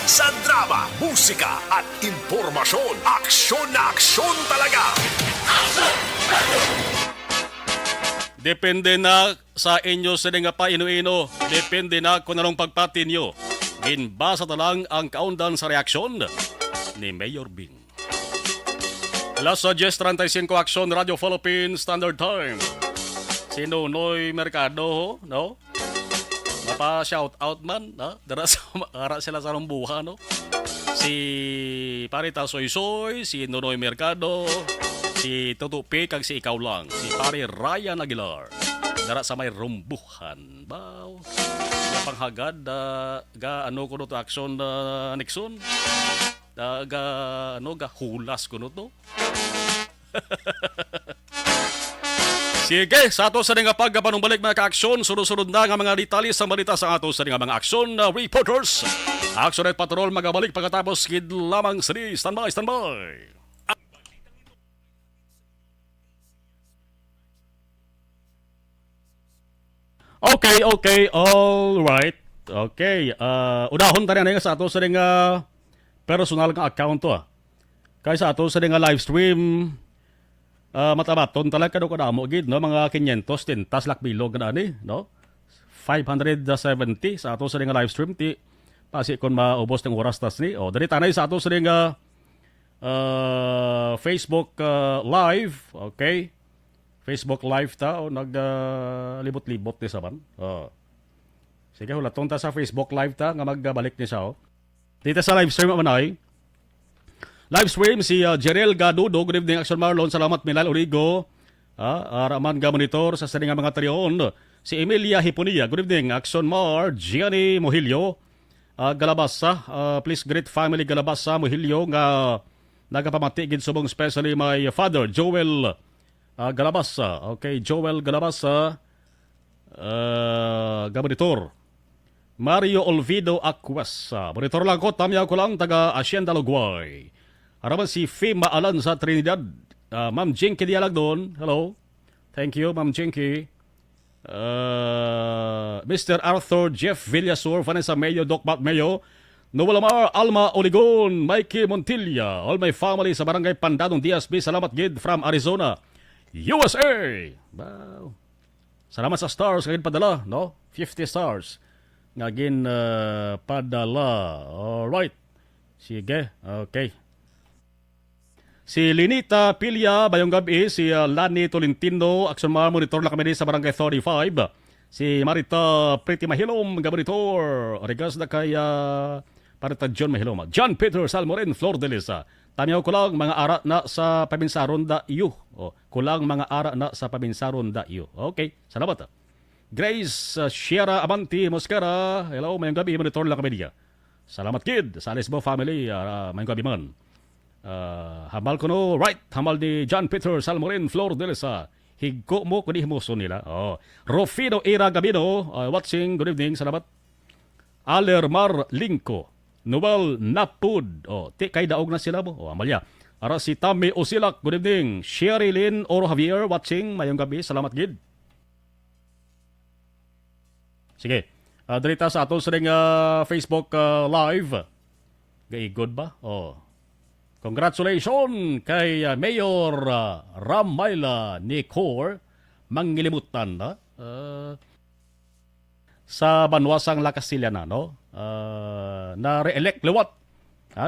Sa drama, musika at impormasyon. Aksyon na aksyon talaga. Depende na sa inyo sa nga pa ino-ino. Depende na kung anong pagpati nyo. Ginbasa na lang ang kaundan sa reaksyon ni Mayor Bing. Alas 10:35 Aksyon Radio Philippines Standard Time. Si Nonoy Mercado, no? Mapa-shout out man, no? Dara sila sa rumbuha, no? Si Parita Soy Soy, si Nonoy Mercado, si Tutupi kag si Ikaw Lang, si Pare Ryan Aguilar. Dara sa may rumbuhan. Baw. Panghagad ga ano kuno to aksyon Nixon. Ga hulas kuno to. Sige, sa ato sa nga pagpanumbalik mga ka-aksyon, sunod-sunod na nga mga detalye sa balita sa ato sa nga mga aksyon reporters. Aksyon at patrol magabalik pagkatapos kid lamang sini. Standby. Okay, all right. Okay, unahon tayo na sa ato sa nga personal nga account to. Kaya sa ato sa nga live stream, matabaton talaga do kadamo gid no mga 500 tintas lakbilog na ani no 570 sa ato sa nga live stream ti pasi kon maubos ng oras tas ni o dali tanay sa ato sa nga Facebook live. Okay, Facebook live ta o naglibot-libot ni saban. Sige hulaton ta sa Facebook live ta nga magbalik ni sa dito sa live stream manay. Live stream si Jerel Gadudo. Good evening, Action Marlon. Salamat, Milal Origo. Raman ga monitor sa nga mga tarion. Si Emilia Hiponia. Good evening, Action Mar. Gianni Mohilio. Galabasa. Please greet family Galabasa, Mohilio nga nagapamatigid subong especially my father, Joel Galabasa. Okay, Joel Galabasa. Monitor. Mario Olvido Acuasa. Monitor lang ko, tamya ko lang, taga Hacienda Luguay. Harapan si Fima Alan sa Trinidad. Ma'am Jinky Dialag doon. Hello. Thank you, Ma'am Jinky. Mr. Arthur Jeff Villasur, Vanessa Mayo, Doc Bat Mayo, Noel Amar, Alma Oligon, Mikey Montilla, all my family sa Barangay Pandadong DSB, salamat gid from Arizona, USA. Wow. Salamat sa stars kagin padala, no? 50 stars. Ngagin padala. Alright. Sige, okay. Si Linita Pilya, bayong gabi, si Lani Tolentino, Action Mar Monitor na kami sa Barangay 35. Si Marita Pretty Mahilom, Monitor. Regas na kay Marita John Mahilom. John Peter Salmoren, Flor de Lisa. Tamiyaw ko lang mga ara na sa Pabinsaron da iyo. Kulang mga ara na sa Pabinsaron da iyo. Okay, salamat. Grace Sierra Amanti Moscara. Hello, mayong gabi, Monitor na kami niya. Salamat kid sa Lisbo family, mayong gabi man. Hamal ko no, right, hamal ni John Peter Salmorin, Flor de Lisa. Higko mo, kuni himuso nila. Rufino Ira Gabino, watching, good evening, salamat. Alermar Lingko, Noel Napud, ti kay daog na sila mo, amalya. Ara si Tami Osilak, good evening. Sherilyn Oro Javier, watching, mayong gabi, salamat gid. Sige, dirita sa aton sa ring Facebook live. Gay good ba? Congratulations kay Mayor Ramayla Nicor Mangilimutan sa Banwasang Lakasilyana, no? Na re-elect liwat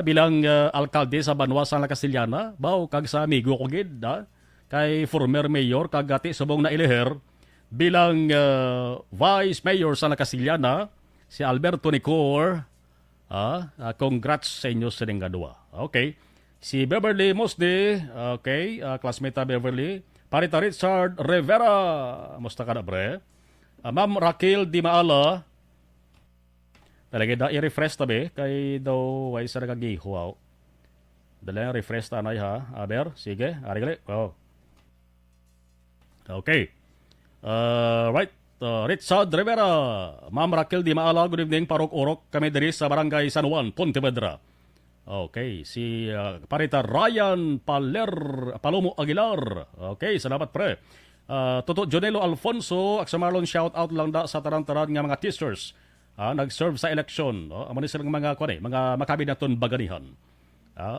bilang alkalde sa Banwasang Lakasilyana, baw kag sa amigo ko gid kay former mayor kag ati subong na iliher bilang vice mayor sa Lakasilyana si Alberto Nicor. Congrats sa inyo sa dua. Okay. Si Beverly Mosde, okay, classmate Beverly. Parita Richard Rivera, musta ka na bre? Ma'am Raquel Di Maala, talaga da i-refresh tabi, kay daw ay sa nagagihuaw. Dala refresh tanay ha, aber, sige, arigali, Okay. Right, Richard Rivera, Ma'am Raquel Di Maala, good evening, Parok-Orok, kami diri sa Barangay San Juan, Pontevedra. Okay, si Parita Ryan Palomo Aguilar. Okay, salamat pre. Toto Jonelo Alfonso, Aksamarlon shout out lang da sa taran-taran nga mga teachers. Nag-serve sa election, amo ni silang mga mga makabinaton baganihan.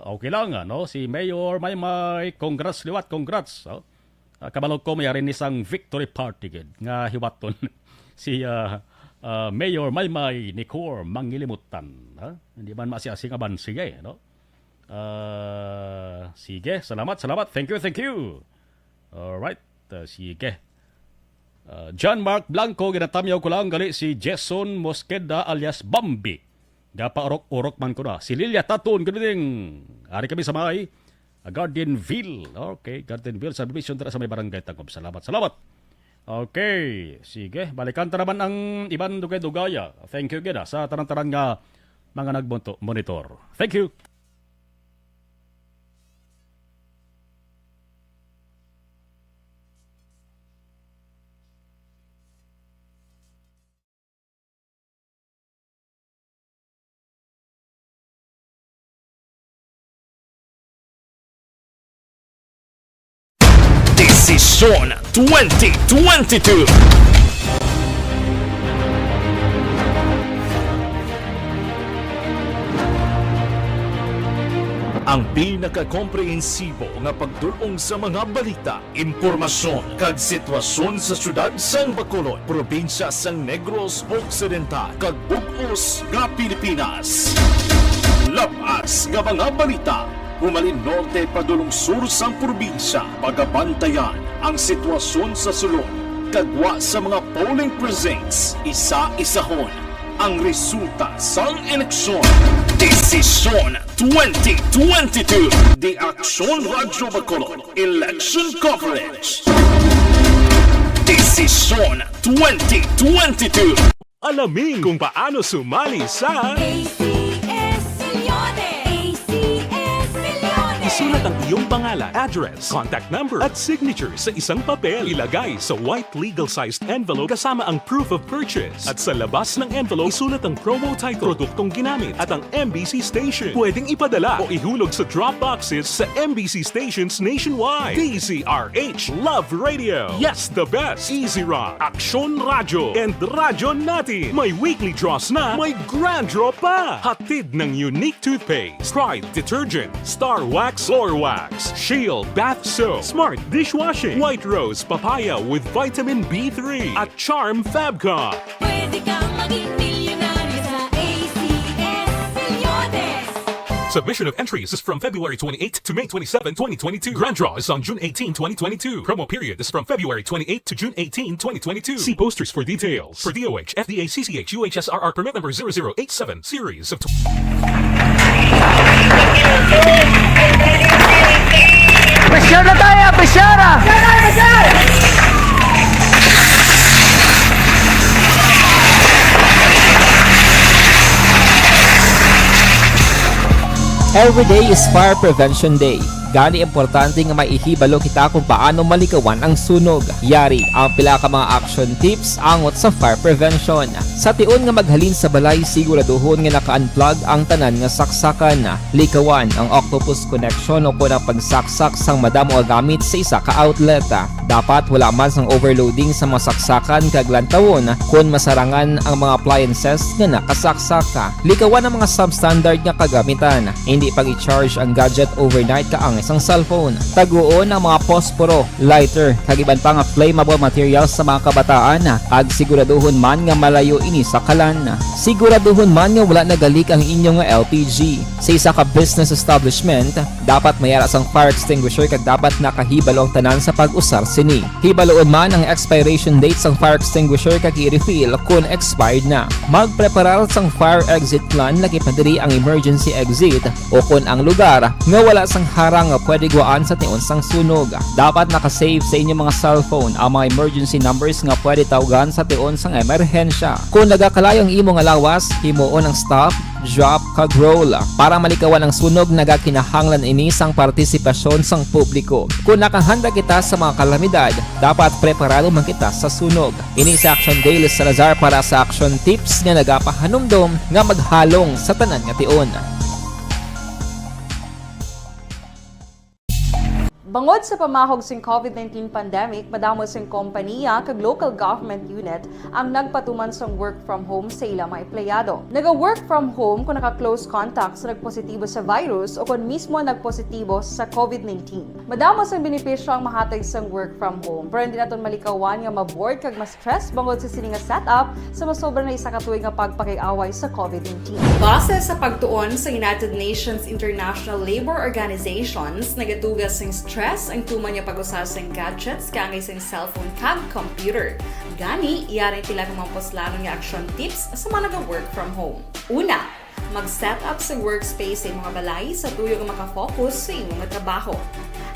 Okay lang no, si Mayor Maymay, congrats liwat, congrats. Kabalog ko mayarin isang victory party gid nga hiwaton si Mayor Maymay Nicor Mangilimutan. Hindi man masiasing aban, sige, no? Sige, salamat. Thank you. Alright, sige. John Mark Blanco, ginatamyaw ko lang, gali si Jason Mosqueda alias Bambi. Gapa-orok man ko na. Si Lilia Taton, gano'n ari kami sa may Gardenville. Okay, Gardenville, subdivision tara sa may barangay Tagob. Salamat. Okay, sige. Balikan ta naman ang iban dugay-dugaya. Thank you gina sa tarang-tarang nga mga nag-monitor. Thank you. Desisyon 2022. Ang pinaka-komprehensibo nga pagdulong sa mga balita, impormasyon kag sitwasyon sa syudad sang Bacolod, probinsya sang Negros Occidental kag bug-os nga Pilipinas. Labas nga mga balita, humalin norte padulong sur sang probinsya, pagabantayan ang sitwasyon sa sulod, kagwa sa mga polling precincts, isa-isahon ang resulta sang eleksyon. Desisyon 2022. The Action Radyo Bacolod Election Coverage. Desisyon 2022. Alamin kung paano sumali sa ACS Milyones! ACS Milyones! Isulat ang iyong pangalan, address, contact number, at signature sa isang papel. Ilagay sa white legal-sized envelope kasama ang proof of purchase. At sa labas ng envelope, isulat ang promo title, produktong ginamit, at ang MBC station. Pwedeng ipadala o ihulog sa drop boxes sa MBC stations nationwide. DZRH Love Radio. Yes, the best. Easy Rock, Aksyon Radyo, and Radyo Natin. May weekly draws na, may grand draw pa. Hatid ng unique toothpaste, Pride Detergent, Star Wax Floor Wax, Shield Bath Soap, Smart Dishwashing, White Rose Papaya with Vitamin B3, at Charm Fabcon. Pwede kang maging milyonaryo sa ACS Milyones. Submission of entries is from February 28 to May 27, 2022. Grand draw is on June 18, 2022. Promo period is from February 28 to June 18, 2022. See posters for details. For DOH, FDA, CCH, UHSRR permit number 0087, series of... Pressure na tayo! Pressure! Every day is Fire Prevention Day. Gani importante nga maihibalo kita kung paano malikawan ang sunog. Yari ang pila ka mga action tips angot sa fire prevention. Sa tion nga maghalin sa balay, siguraduhon nga naka-unplug ang tanan nga saksakan. Likawan ang octopus connection o kung ang pagsaksak sang madamo nga gamit sa isa ka outlet. Dapat wala man sang overloading sa mga saksakan kag lantawon kung masarangan ang mga appliances nga nakasaksaka. Likawan ang mga substandard nga kagamitan. Hindi pag i-charge ang gadget overnight kaang isang cellphone. Taguon ang mga posporo, lighter, kag iban pa nga flammable materials sa mga kabataan. Ag siguraduhon man nga malayo ini sa kalan. Siguraduhon man nga wala nagalik ang inyong LPG. Sa isa ka business establishment, dapat mayara sang fire extinguisher kag dapat nakahibalo ang tanan sa pag-usar sini. Hibaloon man ang expiration date sang fire extinguisher kag i-refill kung expired na. Magpreparar sang fire exit plan lagi pa diri ang emergency exit o kung ang lugar nga wala sang harang nga pwede guaan sa tion sang sunog. Dapat nakasave sa inyong mga cellphone ang mga emergency numbers nga pwede tawagan sa tion sang emerhensya. Kung nagakalayo ang imong alawas, himuon ang stop, drop, kag roll. Para malikawan ang sunog, nagakinahanglan ini sang partisipasyon sang publiko. Kung nakahanda kita sa mga kalamidad, dapat preparado man kita sa sunog. Ini sa Action Daily Salazar para sa action tips nga nagapahanumdom nga maghalong sa tanan nga tion. Bangod sa pamahog sing COVID-19 pandemic, madamo sing kompanya kag local government unit ang nagpatuman sang work from home sa ilang mga empleyado. Naga-work from home kung naka-close contact sa nagpositibo sa virus o kung mismo nagpositibo sa COVID-19. Madamo sang benepisyo ang mahatag sang work from home, pero hindi naton malikawan nga maboard kag ma-stress bangod sa sini nga setup sa masobra na isa ka tuig nga pagpakiaway sa COVID-19. Base sa pagtuon sa United Nations International Labour Organizations, nagatugas sing stress ang tuman niya pag-usar sa gadgets kangay sa cellphone kag computer. Gani, iyaray pila ng mga poslanong nga action tips sa mga nag-work from home. Una, mag-set up sa workspace sa mga balay sa tuyo nga makafocus sa imong trabaho.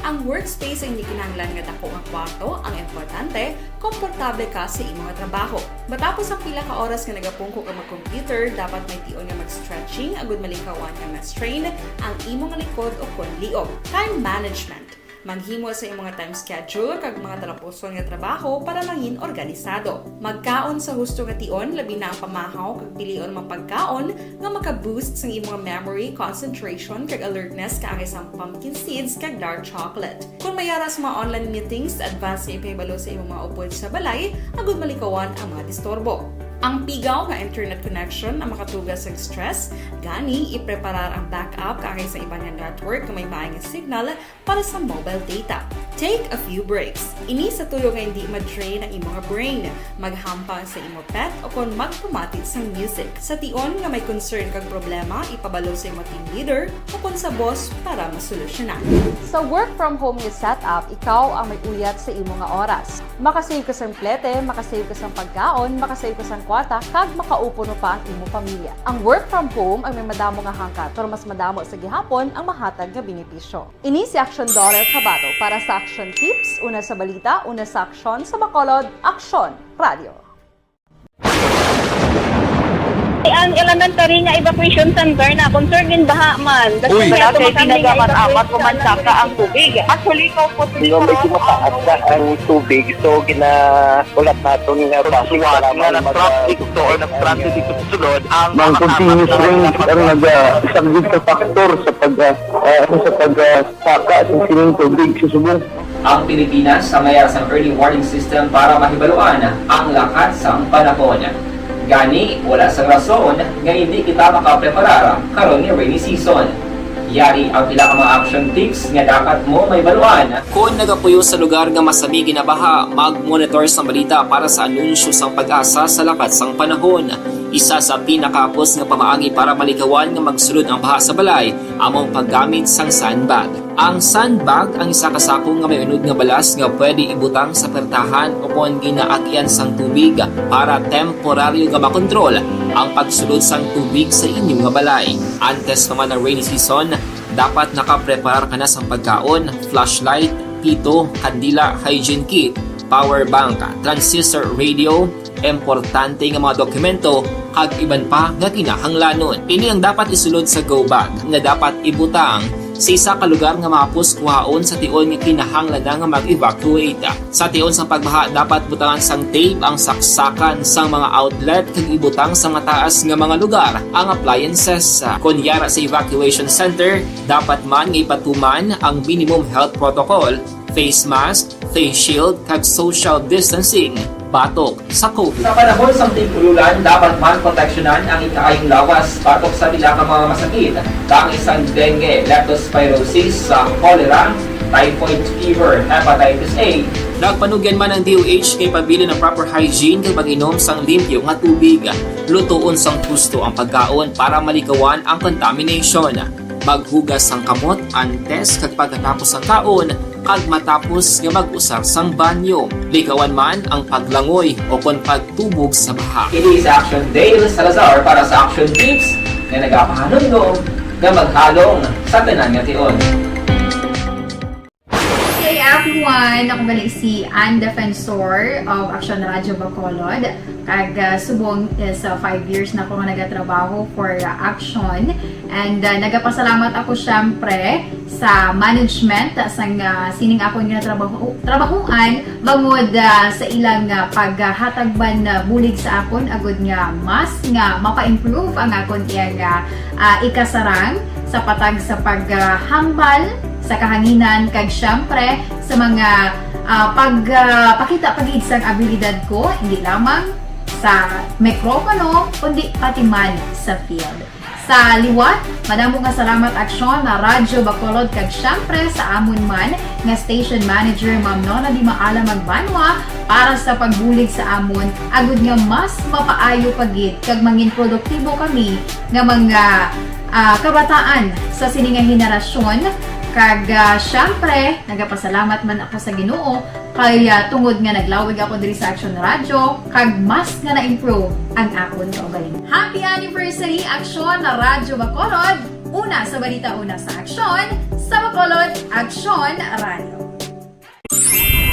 Ang workspace ay hindi kinahanglan nga dako nga kwarto, ang importante, komportable ka sa imong trabaho. Matapos ang pila ka oras nga nagapungko ka mag-computer, dapat may tion nga mag-stretching agud malikawan nga ma-strain ang imong likod o kon liog. Time management. Manghimo sa imong time schedule kag mga talapuson nga trabaho para mangin organisado. Magkaon sa husto nga tion, labi na ang pamahaw kag pilion mapagkaon nga maka-boost sa imong memory, concentration kag alertness kaangay sa pumpkin seeds kag dark chocolate. Kung mayara sa mga online meetings, advance sa ipahibalo sa imong mga upod sa balay, agud malikawan ang mga disturbo. Ang pigaw nga internet connection ang makatugas sa stress, gani ipreparar ang backup kaangay sa ibang nga network nga may maayong signal para sa mobile data. Take a few breaks. Ini sa tuyo nga hindi ma-drain ang imong brain, maghampang sa imong pet o kung magpumatid sa music. Sa tion nga may concern kag problema, ipabalo sa imong team leader o kung sa boss para masolusyonan. Sa work from home nga setup, ikaw ang may uyat sa imong nga oras. Makasave ka sa plete, makasave ka sa pagkaon, makasave ka sa kwata, kag makaupo no pa ang imong pamilya. Ang work from home ay may madamo nga hangkat, pero mas madamo sa gihapon ang mahatag nga benepisyo. Ini si Action Dorel Cabato para sa Action Tips, una sa balita, una sa aksyon, sa Bacolod, Aksyon Radio. Ang elementary nga evacuation center na concern din baha man. Uy, nga kasi tumakami pinagaman nga amat evacuation pumansaka ang tubig. Actually, ikaw po Medyo mataas na ang tubig. So, ginaulat natin nga basiwat nga nag-traffic to or nag-traffic dito sa sulod. Ang continuous rain ang isang good factor sa pagsaka at sining tubig sa subong. Ang Pilipinas sa mayroon sa early warning system para mahibaluan ang lakas ng panahon. Gani, wala sa rason nga hindi kita makapreparar karon ni rainy season. Yari ang pila ka mga action tips nga dapat mo may baluan. Kung nagapuyo sa lugar nga masami ginabaha, mag-monitor sa balita para sa anunsyo sang pag-asa sa lakas ng panahon. Isa sa pinakapos nga pamaagi para malikawan nga magsulod ang baha sa balay, among paggamit sang sandbag. Ang sandbag ang isa kasakong nga may unod nga balas nga pwede ibutang sa pertahan upon ginaagyan sang tubig para temporaryo nga makontrol ang pagsulod sang tubig sa inyong nga balay. Antes naman ng rainy season, dapat nakapreparar ka na sang pagkaon, flashlight, pito, kandila, hygiene kit, power bank, transistor radio, importante nga mga dokumento kag iban pa nga kinahanglanon. Ini ang dapat isulod sa go bag nga dapat ibutang sa isa ka lugar nga mapus kuhaon sa tion nga kinahanglan nga mag-evacuate. Sa tion sa pagbaha dapat butangan sang tape ang saksakan sang mga outlet kag ibutang sa mataas nga mga lugar ang appliances. Kunyara sa evacuation center, dapat man nga ipatuman ang minimum health protocol, face mask, face shield kag social distancing batok sa COVID. Sa panahon sa tigululan, dapat man proteksyonan ang ikaayong lawas batok sa bila ka mga masakit. Kang isang dengue, leptospirosis, cholera, typhoid fever, hepatitis A. Nagpanugyan man ang DOH kay pabili ng proper hygiene kay pag-inom sang limpyo nga tubig. Lutuon sang gusto ang pagkaon para malikawan ang contamination. Maghugas sang kamot antes kag pagkatapos ang kaon kag matapos nga mag-usar sang banyo. Likawan man ang paglangoy o kon pagtubog sa baha. It is Action Dale Salazar para sa Action Tips nga nagapahanong nga maghalong sa tanan nga tion. Hey everyone! Ako gali si Ann Defensor of Action Radio Bacolod. Kag subong sa 5 years na ako nga nagatrabaho for Action. And nagapasalamat ako syempre sa management sang sining ako nga trabahuan bangod sa ilang paghatagban bulig sa akon agud nga mas nga mapa-improve ang akon iyang ikasarang sa patag sa paghambal sa kahanginan kag syempre sa mga pakita pagid sang abilidad ko hindi lamang sa mikropono kundi pati man sa field. Sa liwat, madamo nga salamat Aksyon na Radyo Bacolod kag syempre sa amon man nga station manager Ma'am Nona Di Maala Magbanwa para sa pagbulig sa amon agud nga mas mapaayo pagid kag mangin produktibo kami nga mga kabataan sa sining nga henerasyon. Kag syempre, nagapasalamat man ako sa Ginoo kay tungod nga naglawig ako diri sa Action Radio kag mas nga na-improve ang akon kaugalingon. Happy anniversary Action na Radyo Bacolod! Una sa balita, una sa Action, sa Bacolod, Action Radio.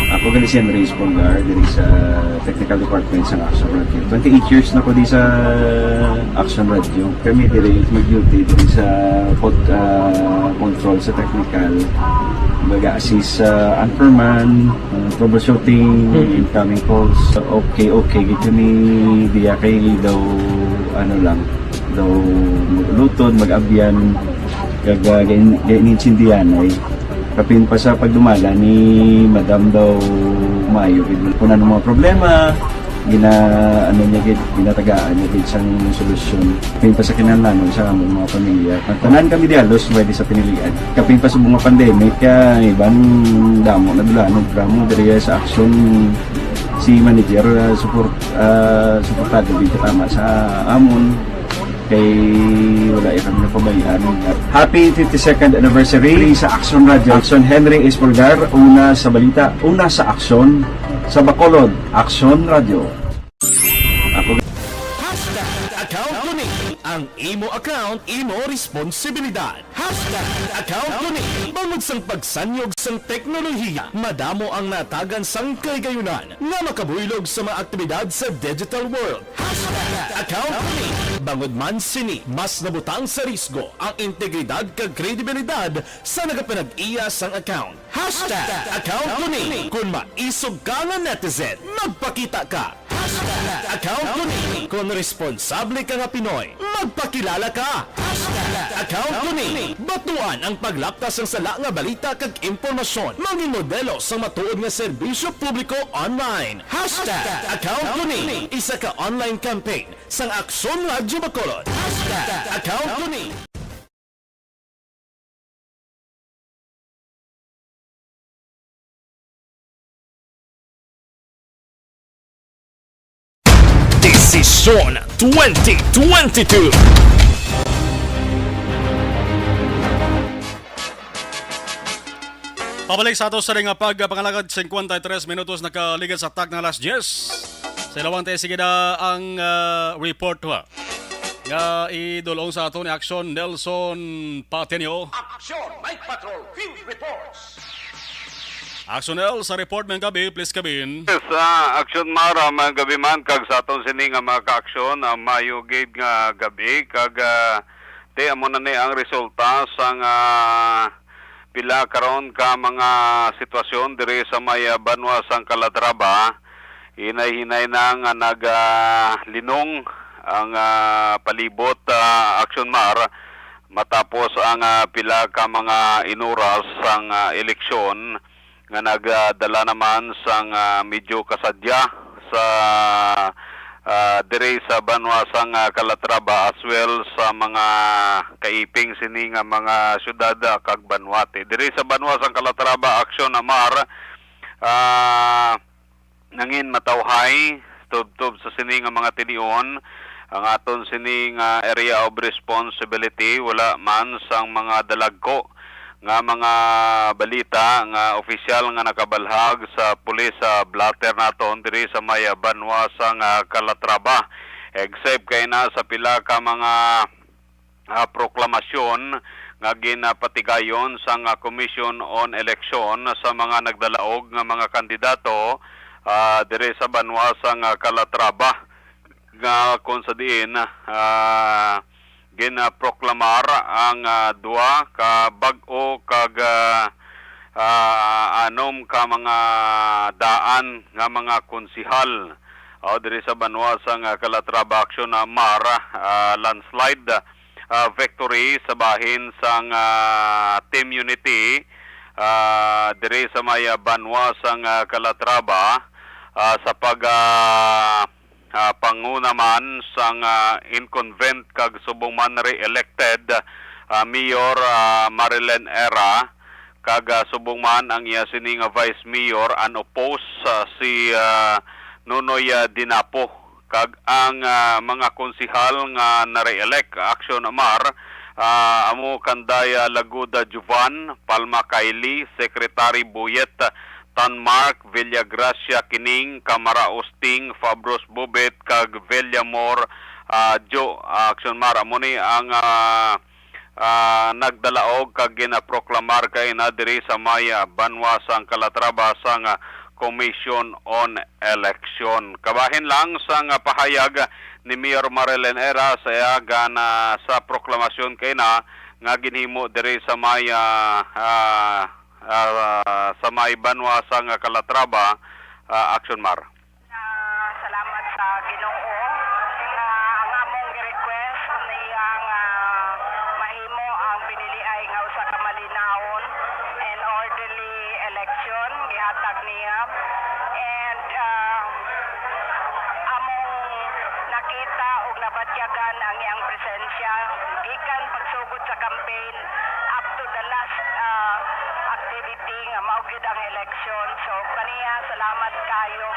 Ako gali si Andres Polgar diri sa Technical Department sa Action Radio. 28 years na ko di sa Action Radio. Kami diri mag-duty diri sa control sa technical. Mag-assist sa anchorman, troubleshooting, incoming calls. Okay, gito ni diya kay daw daw lutod, mag-abyan, ganinsindihan ay kapin pa sa pagdumala ni Madam daw Mayo kung ano mga problema ginatagaan niya gid sang solusyon kapin pa sa kinahanglan sa among mga pamilya tanan kami dialos pwede sa pinilian kapin pa sa mga pandemic kay ibang damo na dulanog gramo diri sa Action si manager suportado gid tama sa amon kay wala kami napabayaan. Happy 52nd anniversary sa Action Radio. Action Henry Espolgar, una sa balita, una sa Action, sa Bacolod, Action Radio. Ako Ang imo account, imo responsibilidad. #account ko ni. Bangod sang pagsanyog sang teknolohiya, madamo ang natagan sang kaygayunan nga makabuylog sa mga aktibidad sa digital world. #account ko ni. Bangod man sini, mas nabutang sa risgo ang integridad kag kredibilidad sa nagapanag-iya sang account. #account ko ni. Kung maisog ka nga netizen, magpakita ka. #account ko ni. Kung responsable ka nga Pinoy, magpakilala ka. #account ko ni. Batuan ang paglaptas ng sala nga balita kag impormasyon. Maging modelo sa matuod nga serbisyo publiko online. #account ko ni. Isa ka online campaign sang Aksyon Radyo Bacolod. #account ko ni. Desisyon 2022. Pabalik sa ato sa ring pagpangalagad 53 minutos nakaligad sa tag ng alas 10. Sa ilawang tayo sige na ang report ha. Nga idulong sa ato ni Aksyon Nelson Patenio. Aksyon Night Patrol Field Reports. Aksyon Nel, sa report ng gabi, please kabin. Sa aksyon mara mga gabi man kag sa atong sini nga mga ka-aksyon mayo gid nga gabi kag te amo na ni ang resulta sang pila karon ka mga sitwasyon diri sa may banwa sang Calatrava. Hinay-hinay na nga naglinong ang palibot aksyon mar matapos ang pila ka mga inuras sang eleksyon nga nagdala naman sang medyo kasadya sa dire sa banwa sang Calatrava as well sa mga kaiping sini nga mga syudad kag Banwate. Dire sa banwa sang Calatrava aksyon amar nangin matawhay tubtob sa sini nga mga tinion ang aton sini nga area of responsibility wala man sang mga dalagko nga mga balita nga opisyal nga nakabalhag sa pulis sa blatter naton diri sa may banwa sang Calatrava except kay na sa pila ka mga proklamasyon nga ginapatigayon sang Commission on Election sa mga nagdalaog nga mga kandidato diri sa banwa sang Calatrava nga kung sa diin ginaproklamar ang duwa ka bag-o kag anom ka mga daan nga mga konsihal diri sa banwa sang Calatrava aksyon na mara landslide victory sa bahin sang Team Unity diri sa may banwa sang Calatrava sa pag pangunaman sang incumbent kag subong man re-elected Mayor Marilyn Era kag subong man ang iya sini nga Vice Mayor unopposed si Nonoy Dinapo kag ang mga konsihal nga na-re-elect aksyon amar amo Kandaya Laguda Juvan, Palma Kaili, Secretary Buyet Tanmark, Villagracia Kining, Camara Osting, Fabros Bobet, kag Villamor Jo aksyon mara mo ni ang nagdalaog kag ginaproklamar kay na diri sa maya banwa sang Calatrava sang Commission on Election. Kabahin lang sang pahayag ni Mayor Marilyn Era sa gana sa proklamasyon kay na nga ginhimo diri sa maya sa may banwa sang Calatrava aksyon mar. Salamat sa Ginoo. Ang among request niyang mahimo ang piniliay nga usa ka malinawon and orderly election gihatag niya and among nakita og nabatyagan ang iyang presensya gikan pagsugod sa campaign up to the last activity nga mao gid ang election. So kaniya salamat kayo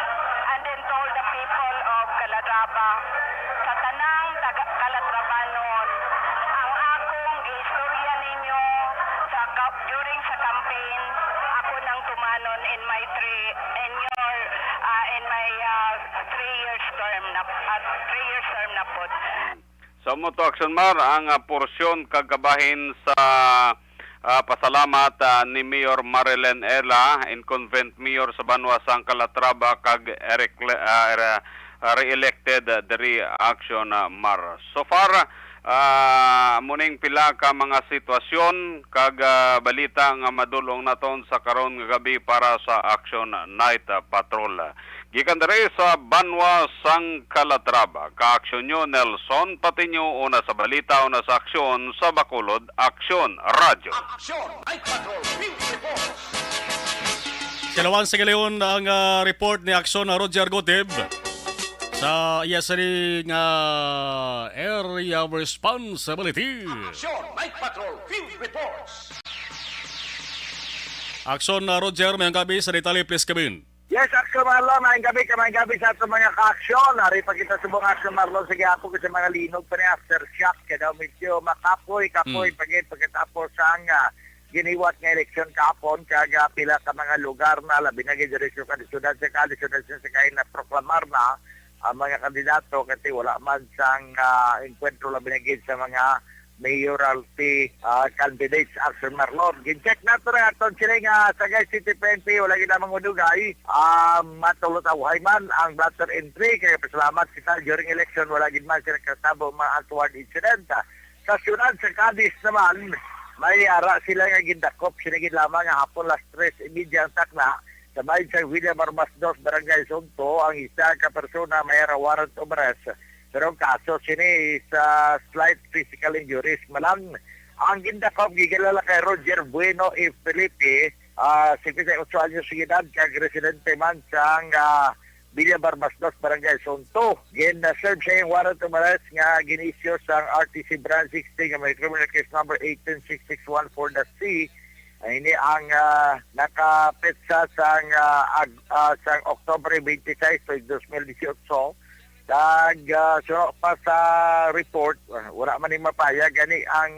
and then told the people of Calatrava sa tanang Calatravanon ang akong giistorya ninyo during sa campaign ako nang tumanon in my 3 years term na po. Sa Moto Action Mar, ang porsyon kagabahin sa pasalamat ni Mayor Marilyn Ela, incumbent mayor sa Banwa sang Calatrava, kag re-elected diri Action Mar. So far, muning pila ka mga sitwasyon kag balita nga madulong naton sa karon nga gabi para sa Action Night Patrol. Gikan diri sa Banwa sang Calatrava, ka-aksyon nyo Nelson Patinyo, una sa balita, una sa aksyon sa Bacolod, Aksyon Radyo. Aksyon Night Patrol Field Reports. Kalawan sa galeon ang report ni Aksyon Roger Goteb sa ISRI nga Area Responsibility. Aksyon Night Patrol Field Reports. Aksyon Roger, mayang gabi sa detalye, please kabin. Yes, Action Marlon, maayong gabi sa ating mga ka-aksyon. Hari pa kita subong Action Marlon sa giapo ko sa mga linog pa ni aftershock. Kaya daw medyo makapoy pagkatapos ang giniwat nga eleksyon kapon kaga pila ka mga lugar na labi na gidiresyon ka syudad sa kain na proklamar na ang mga kandidato kasi wala man sang enkwentro labi na gid sa mga mayoralty candidates. Action Marlon, gin-check nato na aton sila nga Sagay City PNP, wala gid namang udugay matulot away man ang blatter entry, kaya pasalamat kita during election wala gid man sila kasabo mga untoward incident. Sa syudad sa Cadiz naman, may ara sila nga gindakop, sinigid lamang nga hapon last 3:30 ang takna sa bayan sa William Armas 2, Barangay Sunto, ang isa ka persona may warrant of arrest. Pero ang kaso sini sa slight physical injuries malang. Ang gindakop gigilala kay Roger Bueno e Felipe, 58 anyos sa edad, kag residente man sa Villa Barbas 2, Barangay Sunto. Gin-serve siya yung warrant of arrest nga ginisyo sa RTC Branch 60 nga may criminal case number 186614-C. Ini ang nakapetsa sa Oktobre 26, 2018. Tag so pa sa report, wala man yung mapaya gani ang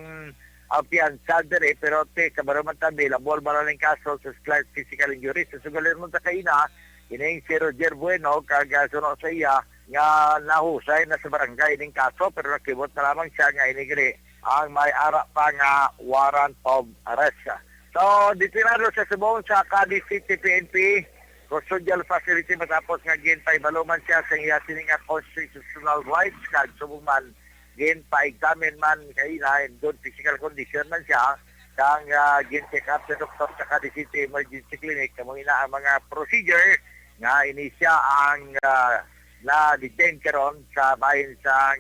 piyansa dere, pero kabaro man tabi labol maraming kaso sa slight physical injuries. Sa sugalir mo sa kaina, ining si Roger Bueno kag suno sa iya nga nahusay na sa barangay ining kaso, pero nakibot na lamang siya nga inigri ang may ara pa nga warrant of arrest. So detinado sa subong sa Cadiz City PNP custodial facility matapos nga ginpay baluman siya sa iya sining constitutional rights kag subong man ginpay examine man kay na in good physical condition man siya kang gin-check up sa doktor sa Cadiz City Emergency Clinic kamo ina ang mga procedure nga inisya ang na-detain karon sa bahin sa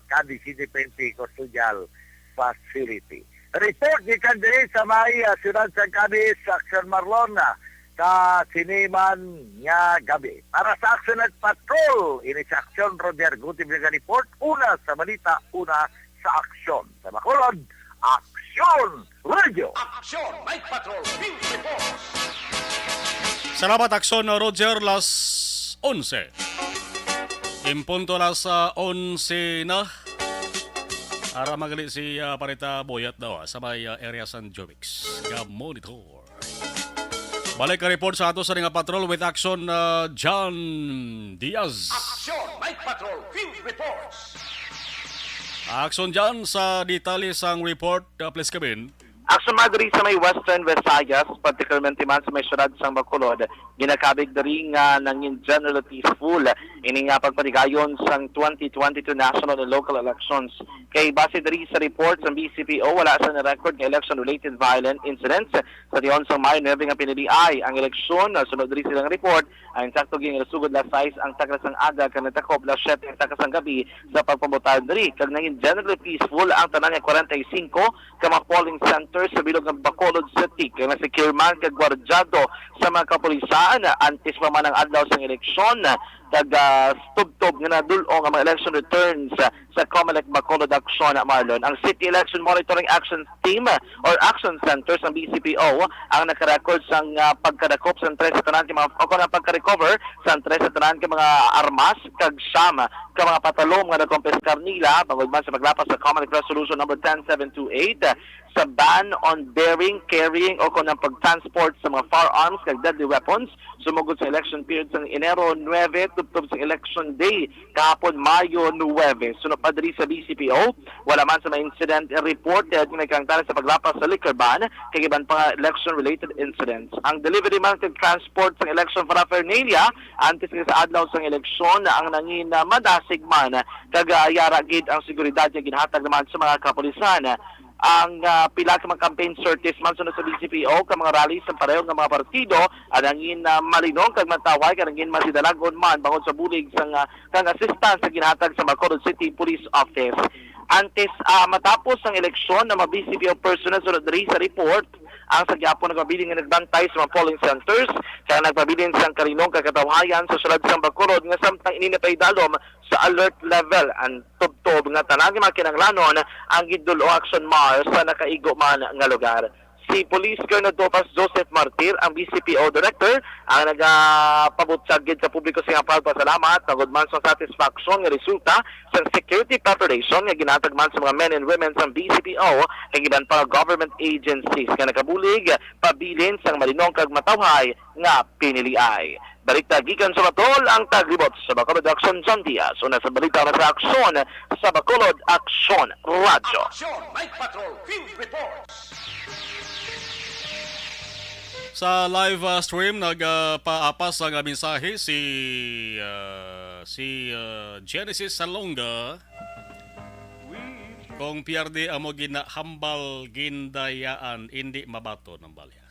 Cadiz City PNP custodial facility. Report gikan diri sa may siyudad sa Cadiz, Action Marlon sa siniman nga gabi. Para sa Action at Patrol, ini sa Action Roger Gutib nga report, una sa balita, una sa aksyon. Sa Bacolod, Action Radio. Aksyon Night Patrol Field Reports. Salamat Aksyon Roger, las 11. Impunto las 11 na. Ara magali si Parita Boyat daw sa may area San Jovix. Monitor. Balik ka report sa ato sa nga patrol with Action John Diaz. Aksyon Night Patrol Field Reports. Action John sa detalye sang report, please kabin. Action Madrid sa may Western Visayas, particularmente man sa may syudad sang Bacolod, ginakabig diri nga nangin generally peaceful ini nga pagpanigayon sang 2022 national and local elections. Kay base diri sa report sa BCPO, wala sa na-record nga election-related violent incidents sa diyon sa May 9 nga piniliay ang eleksyon. Sunod diri silang report, ang sakto ging resugod la 6 ang takasang aga kan natakop la 7 ang takasang gabi sa pagpambotahan diri. Kag nangin generally peaceful ang tanan nga 45 ka mga polling center sa bilog ng Bacolod City. Kaya na-secure man kag gwardyado sa mga kapulisan antes pa man ang adlaw sa eleksyon. Tug-tug nga nadulong ang mga election returns sa Comelec Bacolod Action Marlon. Ang City Election Monitoring Action Team or Action Center sa BCPO ang nakarecord sa pagkadakop sa tres sa tanan mga o kung pagka-recover sa tres sa tanan ka mga armas kag siyam ka mga patalom nga nakompeskar nila bangod man sa paglapas sa Comelec Resolution number 10728 sa ban on bearing, carrying o kung ang pag-transport sa mga firearms kag deadly weapons sumugod sa election period sa Enero 9 tubtob sa election day kahapon Mayo 9. Sunod pa diri sa BCPO, wala man sa mga incident reported nga nagkangtala sa paglapas sa liquor ban kay iban pa election-related incidents. Ang delivery man kag transport sa election paraphernalia antes sa adlaw sa eleksyon ang nangin madasig man kag yara gid ang seguridad nga ginhatag naman sa mga kapulisan. Ang pila ka mga campaign sorties man sunod sa BCPO ka mga rally sa pareho nga mga partido anangin malinong kag mataway kanangin masidalagon man bangod sa bulig sang kang assistance sa ginhatag sa Bacolod City Police Office. Antes matapos ang eleksyon na mga BCPO personnel sunod diri sa report ang sagyapon nagpabiling nga nagbantay sa mga polling centers kaya nagpabiling sang karinong kakatawayan sa sulad sang Bacolod nga samtang ininapay dalom sa alert level ang tubtob nga tanang mga kinanglanon ang gidulo action mars sa nakaigo man nga lugar. Si Police Colonel Topas Joseph Martir, ang BCPO Director, ang nagapabutsag gid sa publiko sa pagpasalamat tagod man sa satisfaction nga resulta sa security preparation nga ginatag man sa mga men and women sa BCPO kag iban pa government agencies nga nakabulig pabilin sang malinong kag matawhay nga piniliay. Balita gikan sa Batol ang taglibot sa Bacolod Action John Diaz. Una sa balita na sa aksyon sa Bacolod Action Radio. Aksyon, Night Patrol Field Reports. Sa live stream nagpaapas ang mensahe si Genesis Salonga kung PRD amo ginahambal gindayaan hindi mabato ng balya.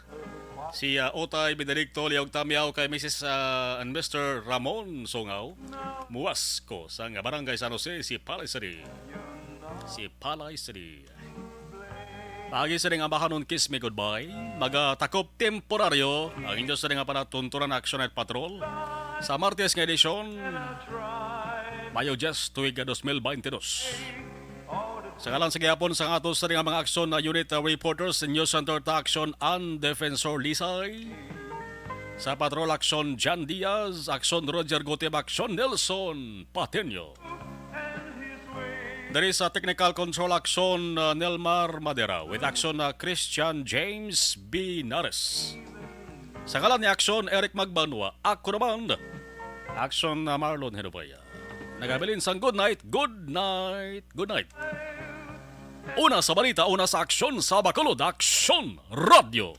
Si Otay Benedicto Liog Tamiao kay Mrs. and Mr. Ramon Songaw muwas ko sa barangay San Jose si Palay City. Pagi sa nga baka nun kiss me goodbye. Magatakop temporaryo ang inyo sa nga panatunturan Action at Patrol sa Martes nga edisyon Mayo 10 tuig 2022. Sa kalang sa gihapon sa atos sa nga mga aksyon na unit reporters News Center ta Action and Defensor Lisay. Sa Patrol Action Jan Diaz, Action Roger Goteb, Action Nelson Patenyo. There is a technical control action Nelmar Madera with action Christian James B. Nares. Sa kalan ni action Eric Magbanwa, ako naman action Marlon Herobaya. Nagabilin sang good night. Una sa balita, una sa aksyon sa Bacolod Action Radio.